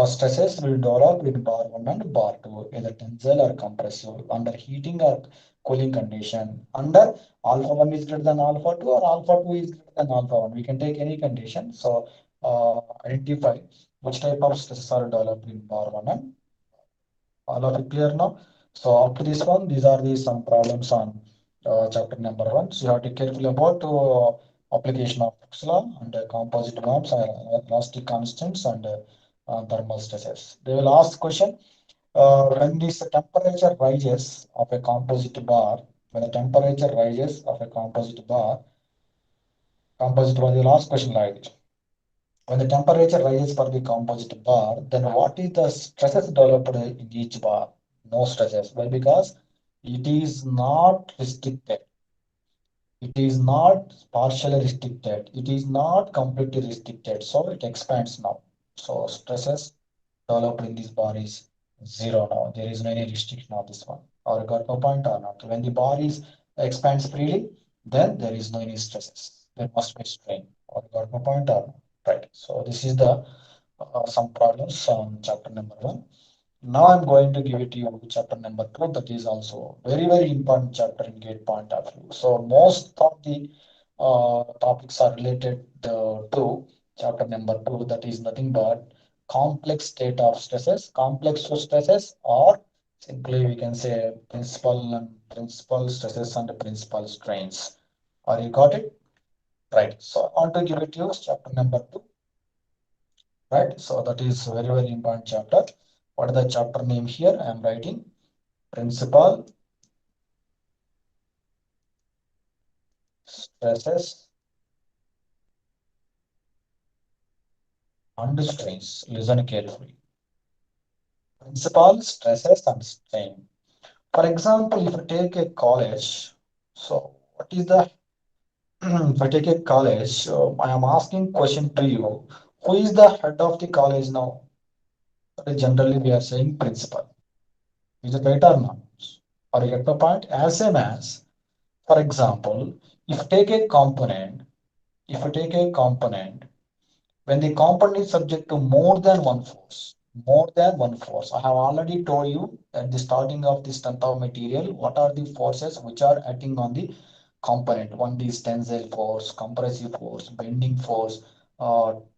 stresses will develop in bar 1 and bar 2, either tensile or compressive, under heating or cooling condition, under alpha 1 is greater than alpha 2 or alpha 2 is greater than alpha 1. We can take any condition. So identify which type of stresses are developed in bar 1 and all of it clear now. So after this one, these are the some problems on chapter number 1. So you have to be careful about application of Hooke's law and composite bonds, elastic constants and thermal stresses. They will ask question, when this temperature rises of a composite bar, when the temperature rises of a composite bar, the last question like, when the temperature rises for the composite bar, then what is the stresses developed in each bar? No stresses. Why? Because it is not restricted. It is not partially restricted. It is not completely restricted. So it expands now. So stresses developed in this bar is zero now. There is no any restriction of this one. Or got no point or not. When the bar is expands freely, then there is no any stresses. There must be strain. Or got no point or not. Right. So this is the some problems on chapter number 1. Now I'm going to give it to you chapter number 2. That is also very, very important chapter in GATE point of view. So most of the topics are related to chapter number 2. That is nothing but complex state of stresses, complex stresses, or simply we can say principal stresses and principal strains. Are you got it? Right. So I want to give it to you chapter number 2. Right. So that is very, very important chapter. What is the chapter name here? I am writing principal stresses and strains. Listen carefully. Principal stresses and strain. For example, if you take a college, so what is the if I take a college, I am asking question to you. Who is the head of the college now? Generally, we are saying principal. Is it right or not? Or you get the point? As same as, for example, if you take a component, if you take a component, when the component is subject to more than one force. I have already told you at the starting of the strength of material, what are the forces which are acting on the component. One is tensile force, compressive force, bending force,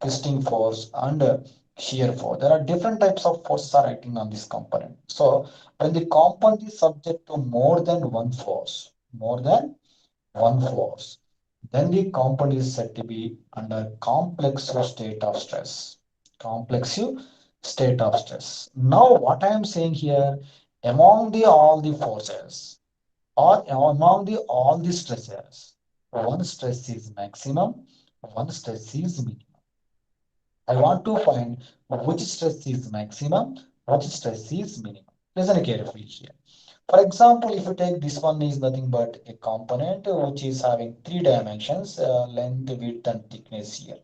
twisting force, and shear force. There are different types of forces are acting on this component. So when the component is subject to more than one force, then the compound is said to be under complexive state of stress. Complexive state of stress. Now, what I am saying here, among the all the forces or among the all the stresses, one stress is maximum, one stress is minimum. I want to find which stress is maximum, which stress is minimum. Listen carefully here. For example, if you take this one is nothing but a component which is having 3 dimensions, length, width, and thickness here.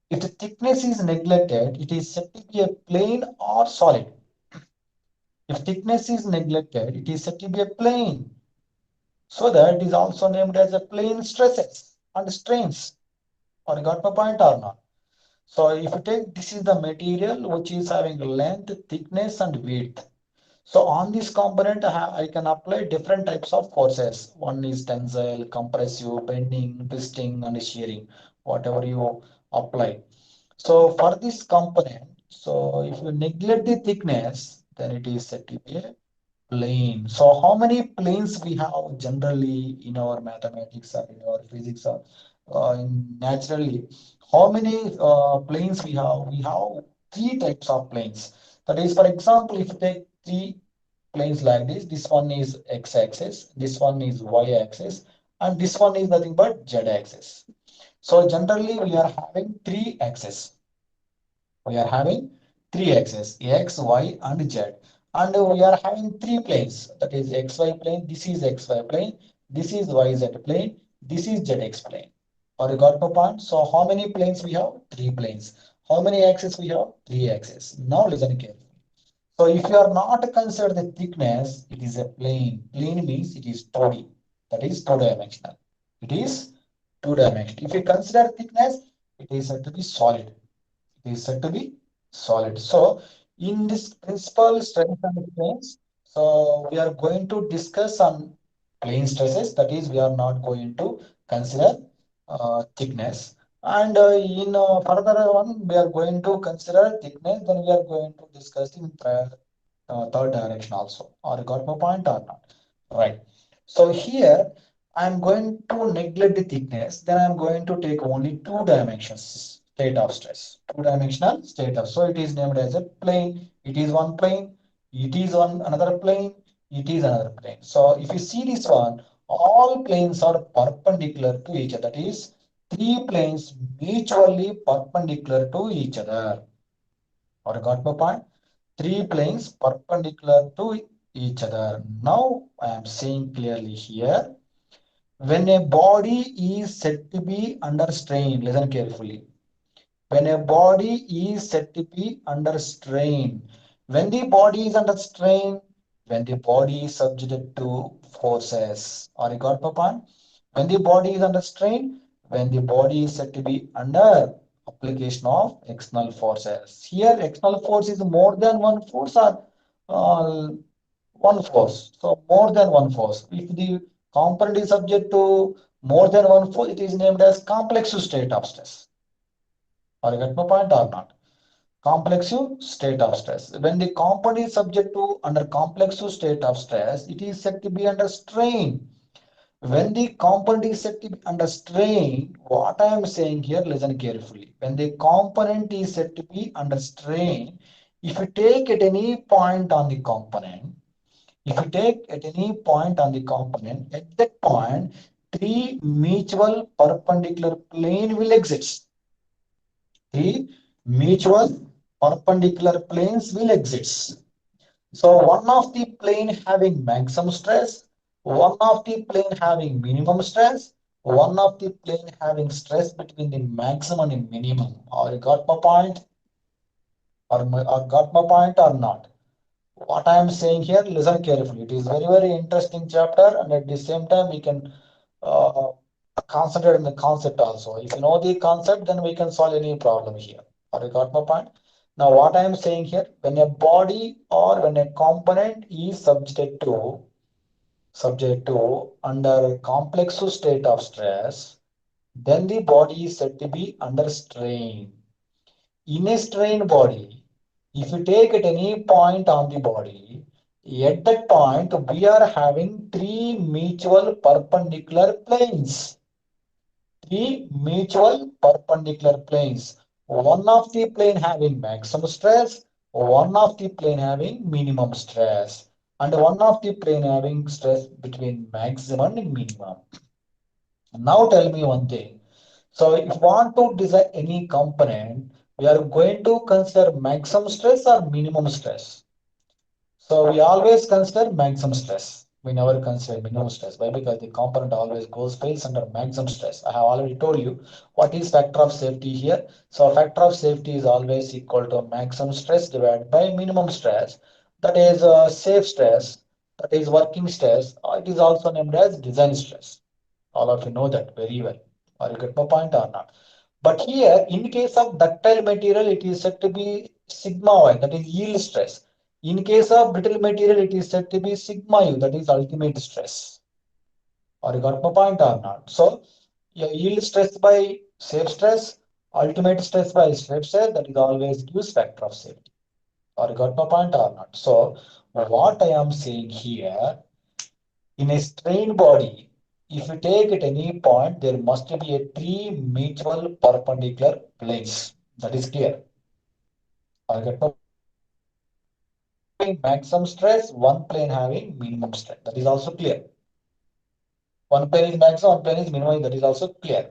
If the thickness is neglected, it is said to be a plane or solid. If thickness is neglected, it is said to be a plane. So that it is also named as a plane stresses and strains. Or you got my point or not? So if you take this is the material which is having length, thickness, and width. So on this component, I can apply different types of forces. One is tensile, compressive, bending, twisting, and shearing, whatever you apply. So for this component, so if you neglect the thickness, then it is said to be a plane. So how many planes we have generally in our mathematics or in our physics or naturally? How many planes we have? We have three types of planes. That is, for example, if you take three planes like this one is x-axis, this one is y-axis, and this one is nothing but z-axis. So generally we are having three axes. We are having three axes, x, y, and z. And we are having three planes, that is xy plane, this is xy plane, this is yz plane, this is zx plane. Or you got my point? So how many planes we have? Three planes. How many axes we have? Three axes. Now listen carefully. So if you are not consider the thickness, it is a plane. Plane means it is 2D. That is two-dimensional. It is two-dimensional. If you consider thickness, it is said to be solid. It is said to be solid. So in this principal strength and strains, so we are going to discuss on plane stresses. That is, we are not going to consider thickness. And in further one, we are going to consider thickness. Then we are going to discuss in third direction also. Or you got my point or not? Right. So here I'm going to neglect the thickness. Then I'm going to take only two dimensions state of stress. Two-dimensional state of. So it is named as a plane. It is one plane. It is on another plane. It is another plane. So if you see this one, all planes are perpendicular to each other. That is, three planes mutually perpendicular to each other. Or you got my point? Three planes perpendicular to each other. Now I am saying clearly here. When a body is said to be under strain, listen carefully. When a body is said to be under strain, when the body is under strain, when the body is subjected to forces, or you got my point? When the body is under strain, when the body is said to be under application of external forces. Here, external force is more than one force or one force. So, more than one force. If the component is subject to more than one force, it is named as complex state of stress. Or you get my point or not? Complexive state of stress. When the compound is subject to under complexive state of stress, it is said to be under strain. When the component is said to be under strain, what I am saying here, listen carefully. When the component is said to be under strain, if you take at any point on the component, if you take at any point on the component, at that point, three mutual perpendicular plane will exist. Three mutual perpendicular planes will exist. So one of the plane having maximum stress, one of the plane having minimum stress, one of the plane having stress between the maximum and minimum. Or you got my point? Or got my point or not? What I am saying here, listen carefully. It is very, very interesting chapter, and at the same time, we can uh, concentrate on the concept also. If you know the concept, then we can solve any problem here. Or you got my point? Now, what I am saying here, when a body or when a component is subject to under a complex state of stress, then the body is said to be under strain. In a strained body, if you take at any point on the body, at that point we are having three mutual perpendicular planes. Three mutual perpendicular planes. One of the plane having maximum stress, one of the plane having minimum stress, and one of the plane having stress between maximum and minimum. Now tell me one thing. So if you want to design any component, we are going to consider maximum stress or minimum stress. So we always consider maximum stress. we never consider minimum stress. Why? Because the component always fails under maximum stress. I have already told you what is factor of safety here. So factor of safety is always equal to maximum stress divided by minimum stress. That is safe stress. That is working stress. It is also named as design stress. All of you know that very well. Or you get my point or not? But here, in case of ductile material, it is said to be sigma y, that is yield stress. In case of brittle material, it is said to be sigma u, that is ultimate stress. Or you got my point or not? So, yield stress by safe stress, ultimate stress by safe stress, that is always gives factor of safety. Or you got my point or not? So, what I am saying here, in a strained body, if you take at any point, there must be a three mutual perpendicular planes. That is clear. Or you got my point. One plane having maximum stress, one plane having minimum stress. That is also clear. One plane is maximum, one plane is minimum. That is also clear.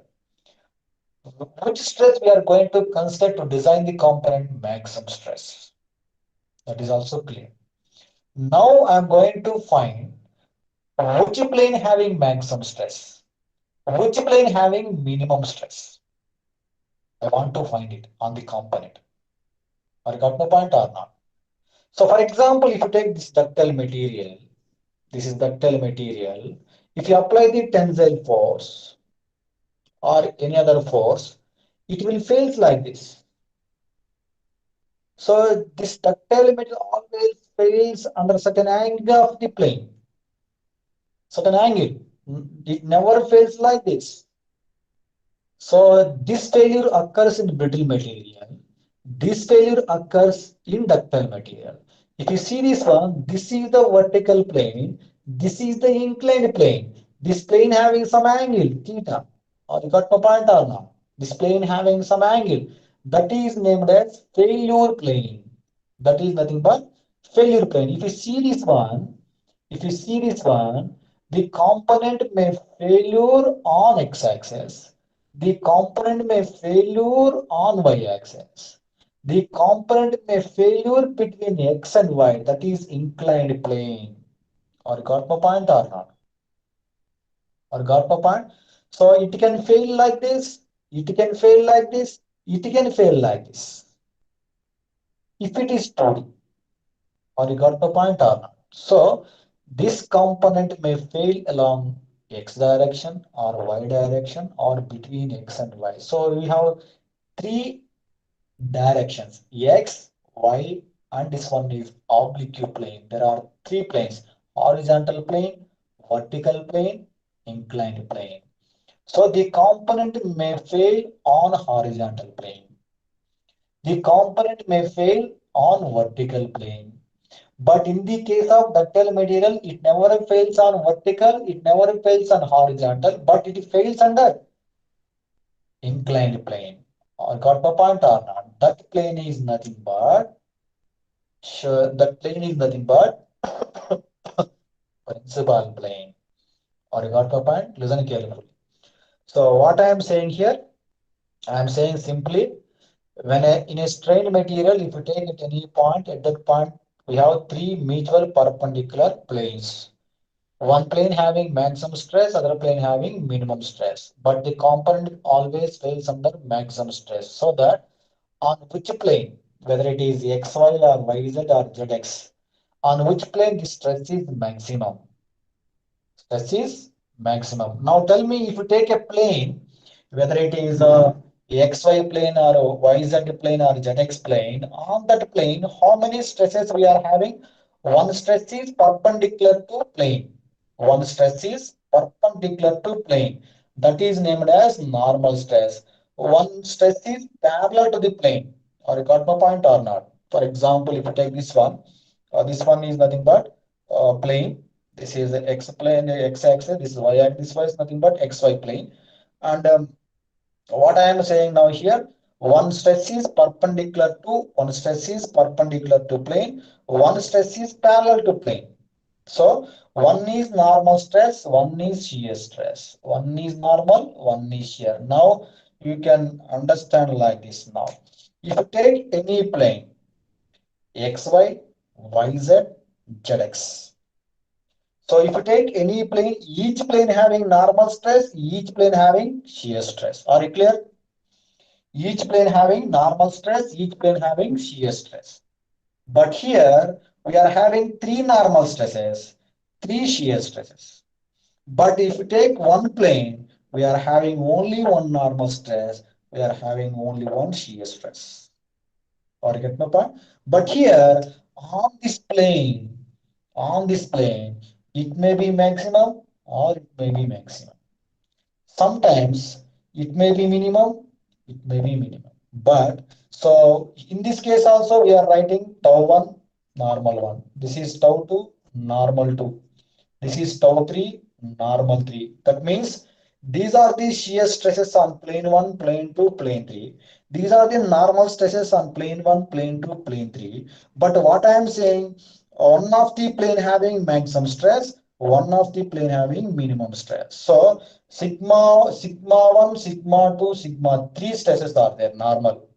Which stress we are going to consider to design the component maximum stress? That is also clear. Now I am going to find which plane having maximum stress, which plane having minimum stress. I want to find it on the component. Or you got my point or not? So for example, if you take this ductile material, this is ductile material. If you apply the tensile force or any other force, it will fail like this. So this ductile material always fails under certain angle of the plane, certain angle. It never fails like this. So this failure occurs in brittle material. This failure occurs in ductile material. If you see this one, this is the vertical plane. This is the inclined plane. This plane having some angle, theta. Or you got my point or not? This plane having some angle. That is named as failure plane. That is nothing but failure plane. If you see this one, the component may failure on x-axis. The component may failure on y-axis. The component may failure between x and y, that is inclined plane. Or got my point or not? Or got my point? So it can fail like this, it can fail like this, it can fail like this. If it is 2D, or you got the point or not? So this component may fail along x direction or y direction or between x and y. So we have three directions, x, y, and this one is oblique plane. There are three planes, horizontal plane, vertical plane, inclined plane. So the component may fail on horizontal plane. The component may fail on vertical plane. But in the case of ductile material, it never fails on vertical, it never fails on horizontal, but it fails under inclined plane. Or got my point or not? That plane is nothing but that plane is nothing but principal plane. Or you got my point? Listen carefully. So what I am saying here, I am saying simply when in a strained material, if you take at any point, at that point, we have three mutual perpendicular planes. One plane having maximum stress, other plane having minimum stress. But the component always fails under maximum stress. So that on which plane, whether it is xy or yz or zx, on which plane the stress is maximum. Stress is maximum. Now tell me if you take a plane, whether it is a xy plane or a yz plane or zx plane, on that plane, how many stresses we are having? One stress is perpendicular to plane. One stress is perpendicular to plane. That is named as normal stress. One stress is parallel to the plane. Or you got my point or not? For example, if you take this one is nothing but plane. This is the x plane, x axis. This is y axis. This one is nothing but xy plane. And what I am saying now here, one stress is perpendicular to plane, one stress is parallel to plane. So one is normal stress, one is shear stress. One is normal, one is shear. Now you can understand like this now. If you take any plane, xy, yz, zx. So if you take any plane, each plane having normal stress, each plane having shear stress. Are you clear? Each plane having normal stress, each plane having shear stress. But here we are having three normal stresses, three shear stresses. But if you take one plane, we are having only one normal stress, we are having only one shear stress. Or you get my point? But here on this plane, it may be maximum or it may be maximum. Sometimes it may be minimum, it may be minimum. But so in this case also we are writing tau 1, normal 1. This is tau 2, normal 2. This is tau 3, normal 3. That means these are the shear stresses on plane 1, plane 2, plane 3. These are the normal stresses on plane 1, plane 2, plane 3. But what I am saying, one of the plane having maximum stress, one of the plane having minimum stress. So sigma 1, sigma 2, sigma 3 stresses are there, normal.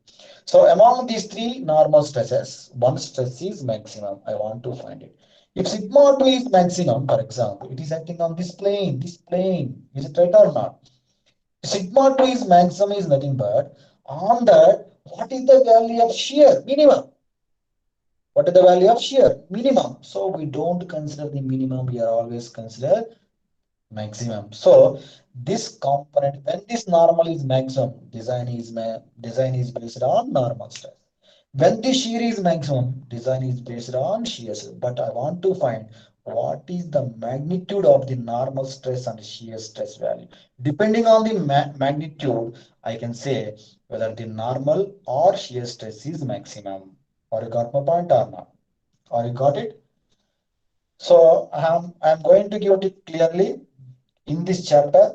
So among these three normal stresses, one stress is maximum. I want to find it. If sigma 2 is maximum, for example, it is acting on this plane. This plane. Is it right or not? Sigma 2 is maximum is nothing but on that, what is the value of shear? Minimum. What is the value of shear? Minimum. So we don't consider the minimum, we are always consider maximum. So this component, when this normal is maximum, design is based on normal stress. When the shear is maximum, design is based on shear stress. But I want to find what is the magnitude of the normal stress and shear stress value. Depending on the magnitude, I can say whether the normal or shear stress is maximum. Or you got my point or not? Or you got it? So I'm going to give it clearly. In this chapter,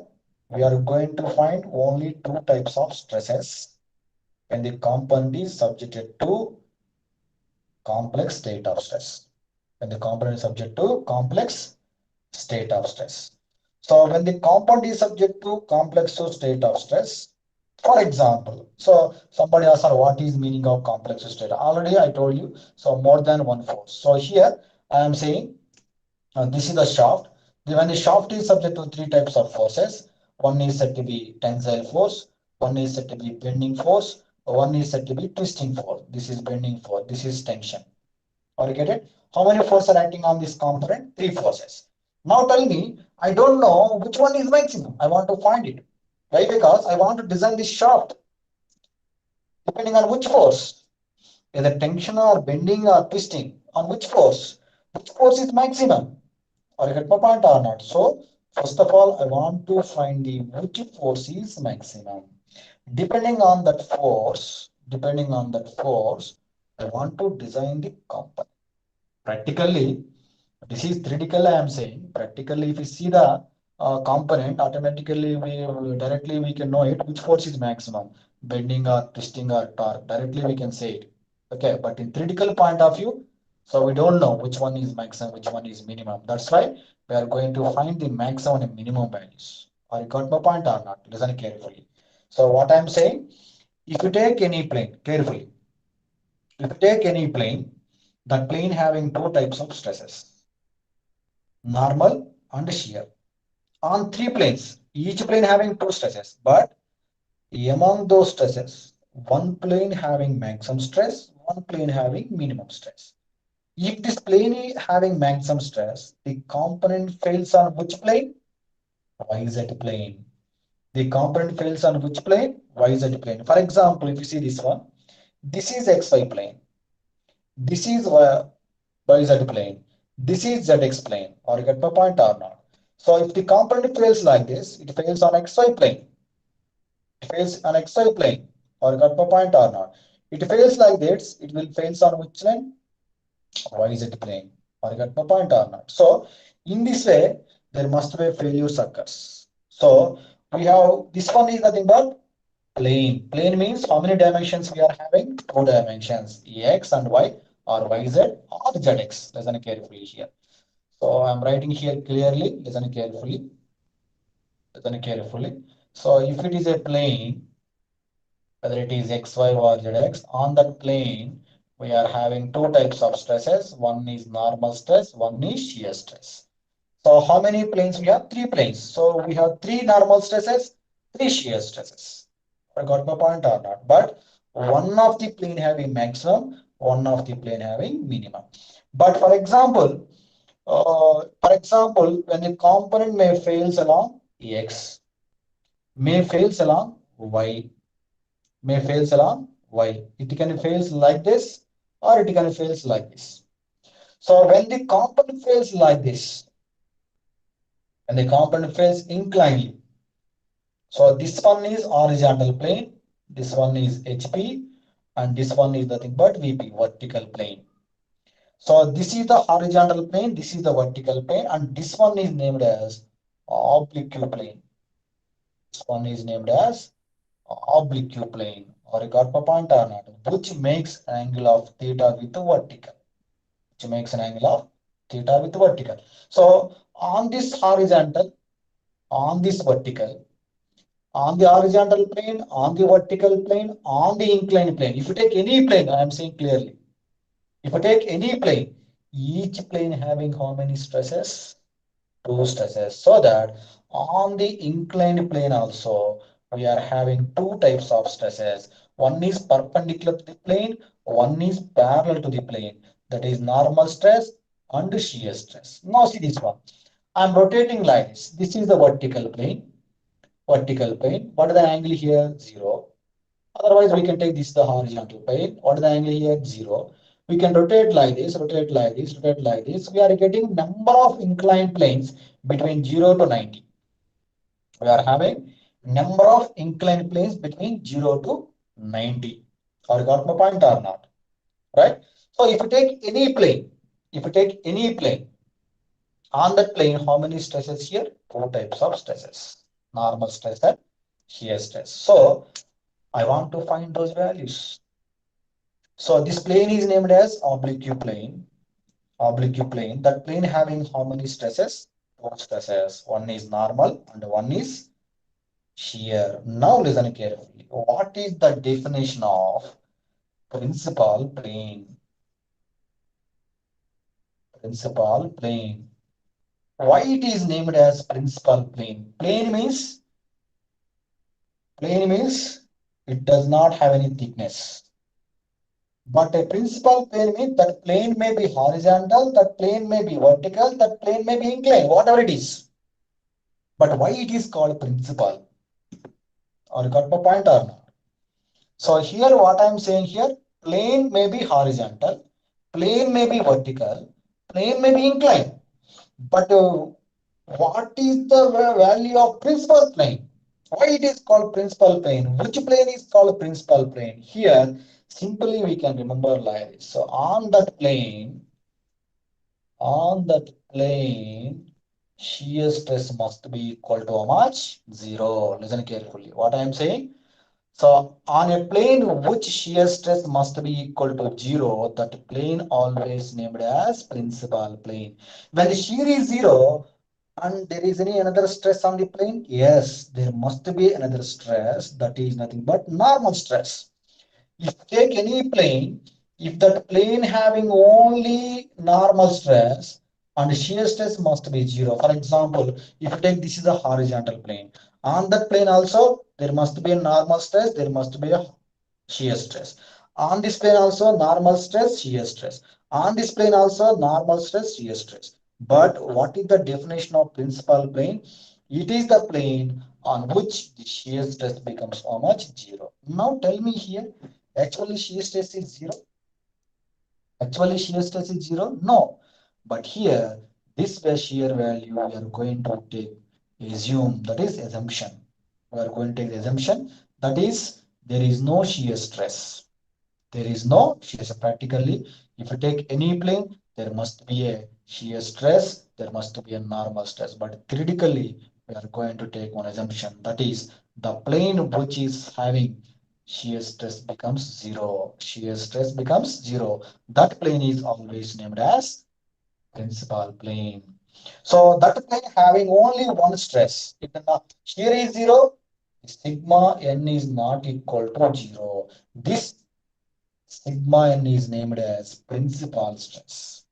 we are going to find only two types of stresses when the component is subjected to complex state of stress. When the component is subject to complex state of stress. So when the compound is subject to complex state of stress, for example, so somebody asked what is meaning of complex state? Already I told you, so more than one force. So here I am saying this is the shaft. When the shaft is subject to three types of forces, one is said to be tensile force, one is said to be bending force, one is said to be twisting force. This is bending force, this is tension. Or you get it? How many forces are acting on this component? Three forces. Now tell me, I don't know which one is maximum. I want to find it. Why? Because I want to design this shaft depending on which force, either tension or bending or twisting. On which force? Which force is maximum? Or you get my point or not? So first of all, I want to find the which force is maximum. Depending on that force, I want to design the component. Practically, this is theoretical I am saying. Practically, if you see the component, automatically directly we can know it which force is maximum, bending or twisting or torque. Directly we can say it. Okay, but in theoretical point of view, so we don't know which one is maximum, which one is minimum. That's why we are going to find the maximum and minimum values. Are you got my point or not? Listen carefully. So what I'm saying, if you take any plane carefully, if you take any plane, that plane having two types of stresses, normal and shear, on three planes, each plane having two stresses, but among those stresses, one plane having maximum stress, one plane having minimum stress. If this plane is having maximum stress, the component fails on which plane? YZ plane. The component fails on which plane? YZ plane. For example, if you see this one, this is XY plane. This is YZ plane. This is ZX plane. Or you get my point or not? So if the component fails like this, it fails on XY plane. It fails on XY plane. Or you got my point or not? It fails like this, it will fails on which plane? YZ plane. Or you got my point or not? So in this way, there must be failures occurs. So we have this one is nothing but plane. Plane means how many dimensions we are having? Two dimensions, X and Y or YZ or ZX. Listen carefully here. So I'm writing here clearly. Listen carefully. Listen carefully. So if it is a plane, whether it is XY or ZX, on that plane, we are having two types of stresses. One is normal stress, one is shear stress. So how many planes we have? 3 planes. So we have 3 normal stresses, 3 shear stresses. I got my point or not? But one of the plane having maximum, one of the plane having minimum. But for example, when the component may fails along X, may fails along Y, may fails along Y. It can fails like this or it can fails like this. So when the component fails like this, and the component fails inclinedly. So this one is horizontal plane, this one is HP, and this one is nothing but VP, vertical plane. So this is the horizontal plane, this is the vertical plane, and this one is named as oblique plane. This one is named as oblique plane, or you got my point or not, which makes an angle of theta with the vertical, which makes an angle of theta with vertical. So on this horizontal, on this vertical, on the horizontal plane, on the vertical plane, on the inclined plane. If you take any plane, I am saying clearly, if you take any plane, each plane having how many stresses? 2 stresses. So that on the inclined plane also, we are having 2 types of stresses. One is perpendicular to the plane, one is parallel to the plane. That is normal stress and shear stress. Now see this one. I am rotating like this. This is the vertical plane. Vertical plane. What is the angle here? 0. Otherwise, we can take this the horizontal plane. What is the angle here? 0. We can rotate like this, rotate like this, rotate like this. We are getting number of inclined planes between 0 to 90. We are having number of inclined planes between 0 to 90. Or got my point or not? Right? So if you take any plane, if you take any plane, on that plane, how many stresses here? 2 types of stresses. Normal stress and shear stress. So I want to find those values. So this plane is named as oblique plane. Oblique plane. That plane having how many stresses? 2 stresses. One is normal and one is shear. Now listen carefully. What is the definition of principal plane? Principal plane. Why it is named as principal plane? Plane means it does not have any thickness. But a principal plane means that plane may be horizontal, that plane may be vertical, that plane may be inclined, whatever it is. But why it is called principal? Or you got my point or not? So here what I'm saying here, plane may be horizontal, plane may be vertical, plane may be inclined. But what is the value of principal plane? Why it is called principal plane? Which plane is called principal plane? Here, simply we can remember like this. So on that plane, shear stress must be equal to how much? 0. Listen carefully. What I am saying? So on a plane which shear stress must be equal to 0, that plane always named as principal plane. When the shear is 0, and there is any another stress on the plane? Yes, there must be another stress, that is nothing but normal stress. If take any plane, if that plane having only normal stress and shear stress must be 0. For example, if you take this is a horizontal plane, on that plane also there must be a normal stress, there must be a shear stress. On this plane also normal stress, shear stress. On this plane also normal stress, shear stress. But what is the definition of principal plane? It is the plane on which the shear stress becomes how much? 0. Now tell me here, actually shear stress is 0? Actually shear stress is 0? No. But here, this shear value we are going to take assume, that is assumption. We are going to take the assumption, that is there is no shear stress. There is no shear stress. Practically, if you take any plane, there must be a shear stress, there must be a normal stress. But critically, we are going to take one assumption, that is the plane which is having shear stress becomes 0. Shear stress becomes 0. That plane is always named as principal plane. So that plane having only one stress. If the shear is 0, sigma n is not equal to 0. This sigma n is named as principal stress.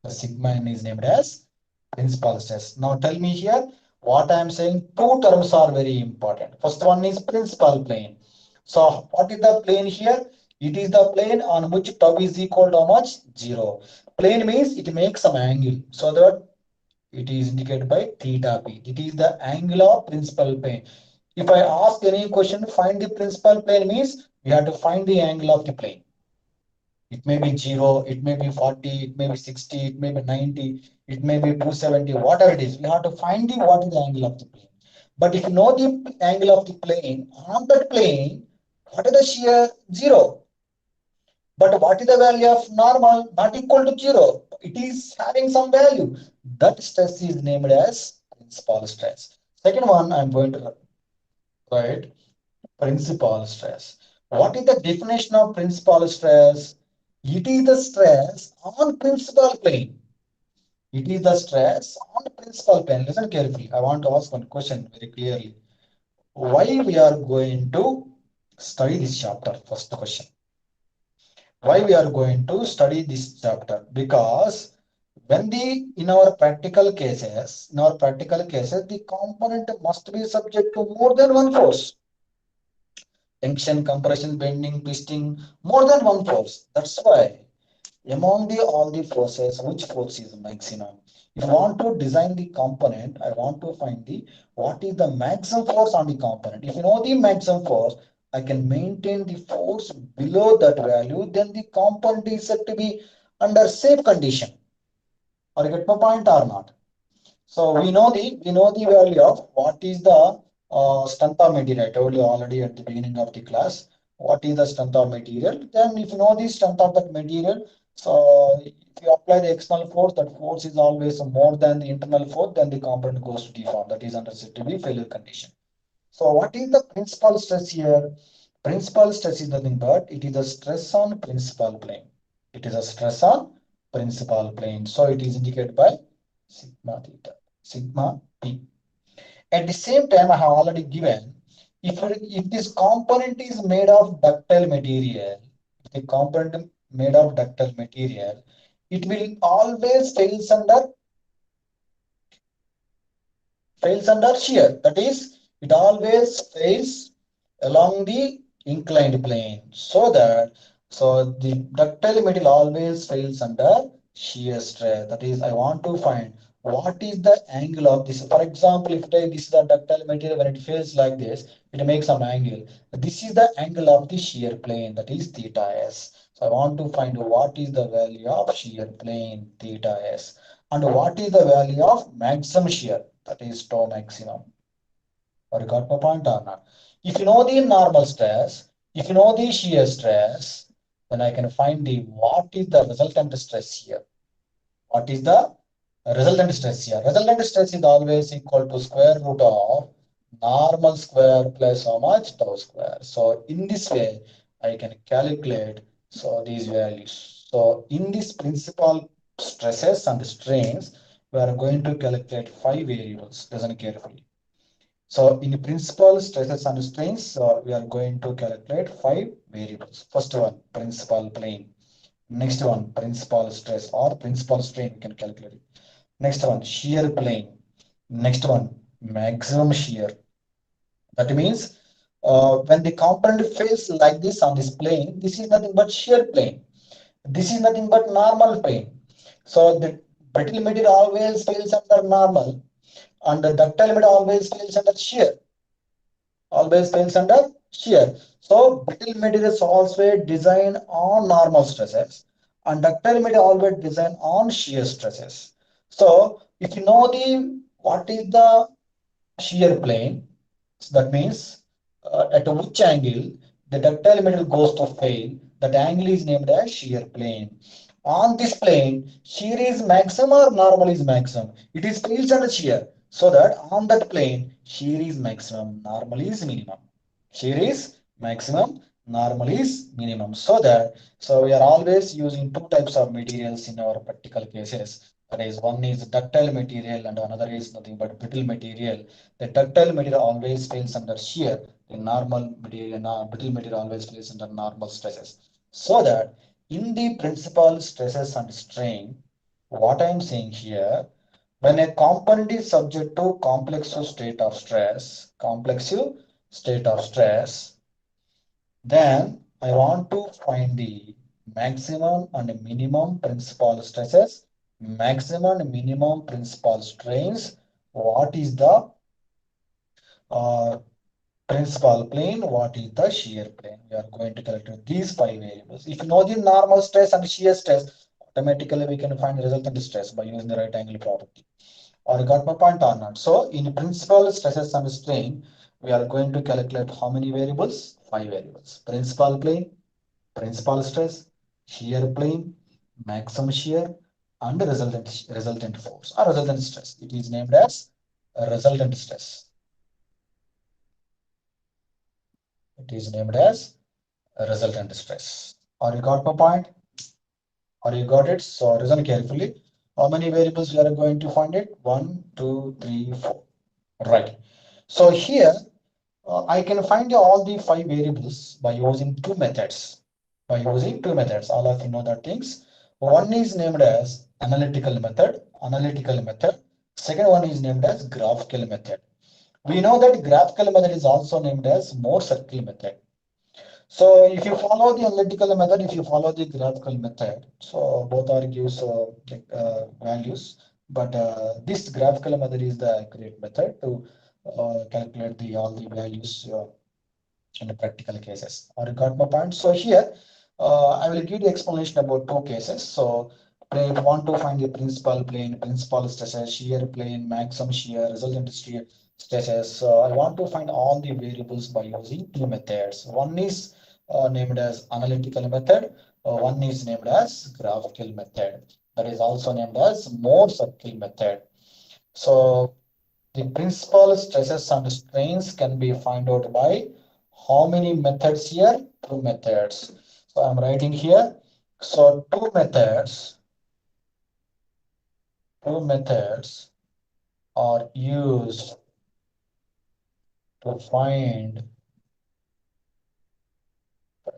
The sigma n is named as Principal stress. Now tell me here what I am saying. Two terms are very important. First one is principal plane. So what is the plane here? It is the plane on which tau is equal to how much? 0. Plane means it makes some angle. So that it is indicated by theta p. It is the angle of principal plane. If I ask any question, find the principal plane means we have to find the angle of the plane. It may be 0, it may be 40, it may be 60, it may be 90, it may be 270, whatever it is. We have to find the what is the angle of the plane. But if you know the angle of the plane, on that plane, what is the shear? 0. But what is the value of normal? Not equal to 0. It is having some value. That stress is named as principal stress. Second one, I'm going to write principal stress. What is the definition of principal stress? It is the stress on principal plane. It is the stress on principal plane. Listen carefully. I want to ask one question very clearly. Why we are going to study this chapter? First question. Why we are going to study this chapter? Because when in our practical cases, the component must be subject to more than one force. Tension, compression, bending, twisting, more than one force. That's why among all the forces, which force is maximum? If I want to design the component, I want to find the what is the maximum force on the component. If you know the maximum force, I can maintain the force below that value, then the component is said to be under safe condition. Or you get my point or not? So we know the value of what is the strength of material. I told you already at the beginning of the class. What is the strength of material? Then if you know the strength of that material, so if you apply the external force, that force is always more than the internal force, then the component goes to deform. That is understood to be failure condition. So what is the principal stress here? Principal stress is nothing but it is a stress on principal plane. It is a stress on principal plane. So it is indicated by sigma theta, sigma p. At the same time, I have already given if this component is made of ductile material, if the component made of ductile material, it will always fails under shear. That is, it always fails along the inclined plane. So the ductile material always fails under shear stress. That is, I want to find what is the angle of this. For example, if this is the ductile material, when it fails like this, it makes some angle. This is the angle of the shear plane. That is theta s. So I want to find what is the value of shear plane theta s and what is the value of maximum shear, that is tau maximum. Or you got my point or not? If you know the normal stress, if you know the shear stress, then I can find the what is the resultant stress here. What is the resultant stress here? Resultant stress is always equal to square root of normal square plus how much tau square. So in this way, I can calculate these values. So in this principal stresses and strains, we are going to calculate 5 variables. Listen carefully. So in principal stresses and strains, we are going to calculate 5 variables. First one, principal plane. Next one, principal stress or principal strain, we can calculate it. Next one, shear plane. Next one, maximum shear. That means when the component fails like this on this plane, this is nothing but shear plane. This is nothing but normal plane. So the brittle material always fails under normal and the ductile material always fails under shear. Always fails under shear. So brittle materials also design on normal stresses and ductile material always design on shear stresses. So if you know the what is the shear plane, so that means at which angle the ductile material goes to fail, that angle is named as shear plane. On this plane, shear is maximum or normal is maximum. It is fails under shear. So that on that plane, shear is maximum, normal is minimum. Shear is maximum, normal is minimum. So we are always using two types of materials in our practical cases. That is, one is ductile material and another is nothing but brittle material. The ductile material always fails under shear. The brittle material always fails under normal stresses. So that in the principal stresses and strain, what I am saying here, When a component is subject to complex state of stress, then I want to find the maximum and minimum principal stresses, maximum and minimum principal strains. What is the uh, principal plane? What is the shear plane? We are going to calculate these five variables. If you know the normal stress and shear stress, automatically we can find resultant stress by using the right angle property. Or you got my point or not? So in principal stresses and strain, we are going to calculate how many variables? Five variables. Principal plane, principal stress, shear plane, maximum shear, and resultant force or resultant stress. It is named as a resultant stress. It is named as a resultant stress. Or you got my point? Or you got it? So listen carefully. How many variables we are going to find it? 1, 2, 3, 4. Right. So here I can find all the five variables by using two methods. All of you know that things. One is named as analytical method. Second one is named as graphical method. We know that graphical method is also named as Mohr circle method. So if you follow the analytical method, if you follow the graphical method, so both are gives values, but this graphical method is the accurate method to calculate the all the values in the practical cases. Or you got my point? So here I will give you explanation about two cases. So if you want to find the principal plane, principal stresses, shear plane, maximum shear, resultant shear stresses. So I want to find all the variables by using two methods. One is named as analytical method. One is named as graphical method. That is also named as Mohr circle method. So the principal stresses and strains can be found out by how many methods here? Two methods. So I'm writing here. So two methods are used to find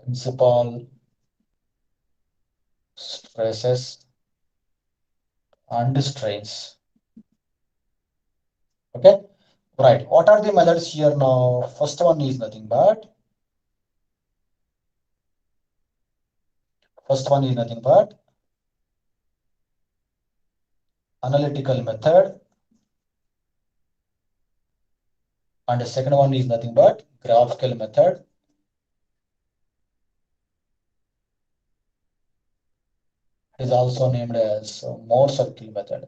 principal stresses and strains. Okay, right. What are the methods here now? First one is nothing but analytical method, and the second one is nothing but graphical method. Is also named as Mohr circle method.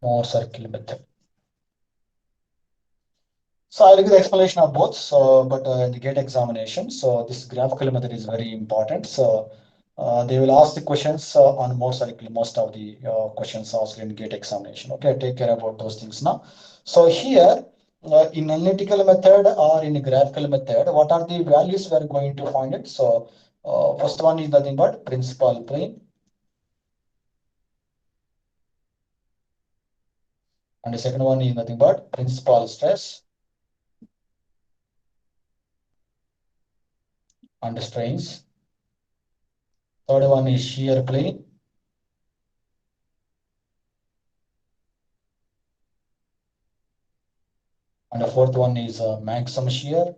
Mohr circle method. So I'll give the explanation of both. So, but in the GATE examination, so this graphical method is very important. So they will ask the questions on Mohr circle. Most of the questions asked in GATE examination. Okay, take care about those things now. So here in analytical method or in graphical method, what are the values we are going to find it? So first one is nothing but principal plane. And the second one is nothing but principal stress and strains. Third one is shear plane. And the fourth one is maximum shear.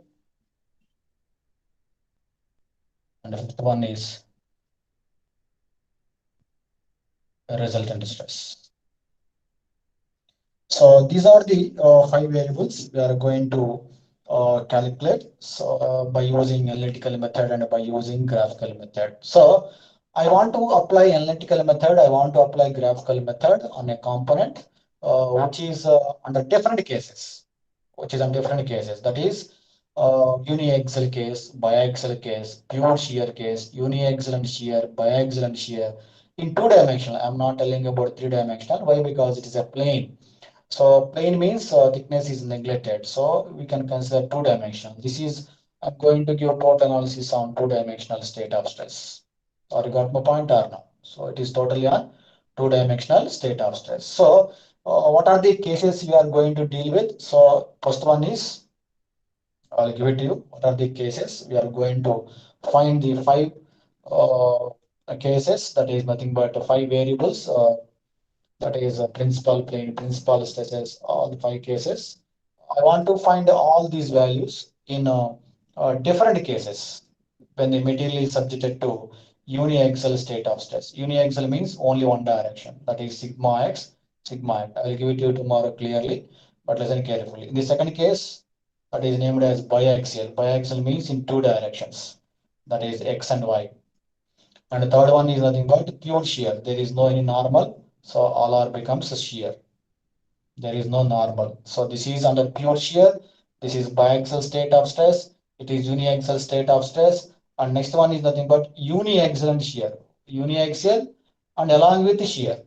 And the fifth one is resultant stress. So these are the five variables we are going to calculate by using analytical method and by using graphical method. So I want to apply analytical method. I want to apply graphical method on a component which is under different cases. That is uniaxial case, biaxial case, pure shear case, uniaxial and shear, biaxial and shear. In two-dimensional, I'm not telling about three-dimensional. Why? Because it is a plane. So plane means thickness is neglected. So we can consider two-dimensional. This is I'm going to give total analysis on two-dimensional state of stress. Or you got my point or no? So it is totally on two-dimensional state of stress. So what are the cases we are going to deal with? So first one is I'll give it to you. What are the cases? We are going to find the five uh, cases, that is nothing but five variables. That is principal, plane, principal, stresses, all the five cases. I want to find all these values in different cases when the material is subjected to uniaxial state of stress. Uniaxial means only one direction, that is sigma x, sigma x. I will give it to you tomorrow clearly, but listen carefully. In the second case, that is named as biaxial. Biaxial means in two directions, that is x and y. And the third one is nothing but pure shear. There is no any normal, so all R becomes a shear. There is no normal. So this is under pure shear. This is biaxial state of stress. It is uniaxial state of stress. And next one is nothing but uniaxial and shear. Uniaxial and along with shear.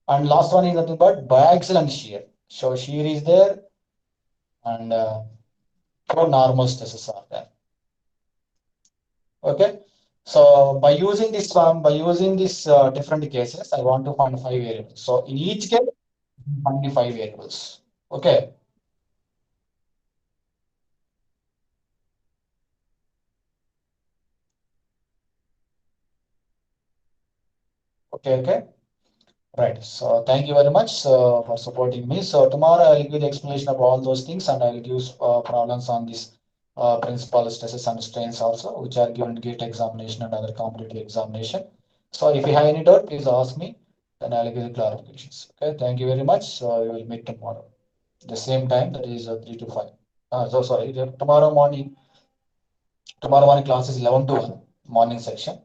And last one is nothing but biaxial and shear. So shear is there and four normal stresses are there. Okay. So by using this one, by using these different cases, I want to find five variables. So in each case, find the five variables. Okay. Okay. Okay. Right. So thank you very much for supporting me. So tomorrow I'll give the explanation of all those things and I'll give problems on this principal stresses and strains also, which are given in GATE examination and other competitive examination. So if you have any doubt, please ask me. Then I'll give the clarifications. Okay. Thank you very much. So we will meet tomorrow. The same time, that is 3 to 5. So sorry, tomorrow morning class is 11 to 1, morning section.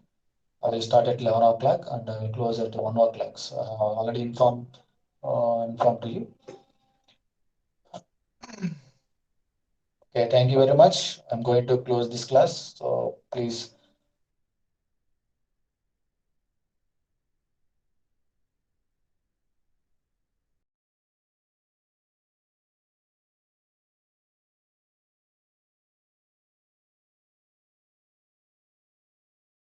I will start at 11 o'clock and I will close at 1 o'clock. So I have already informed to you. Okay, thank you very much. I'm going to close this class. So please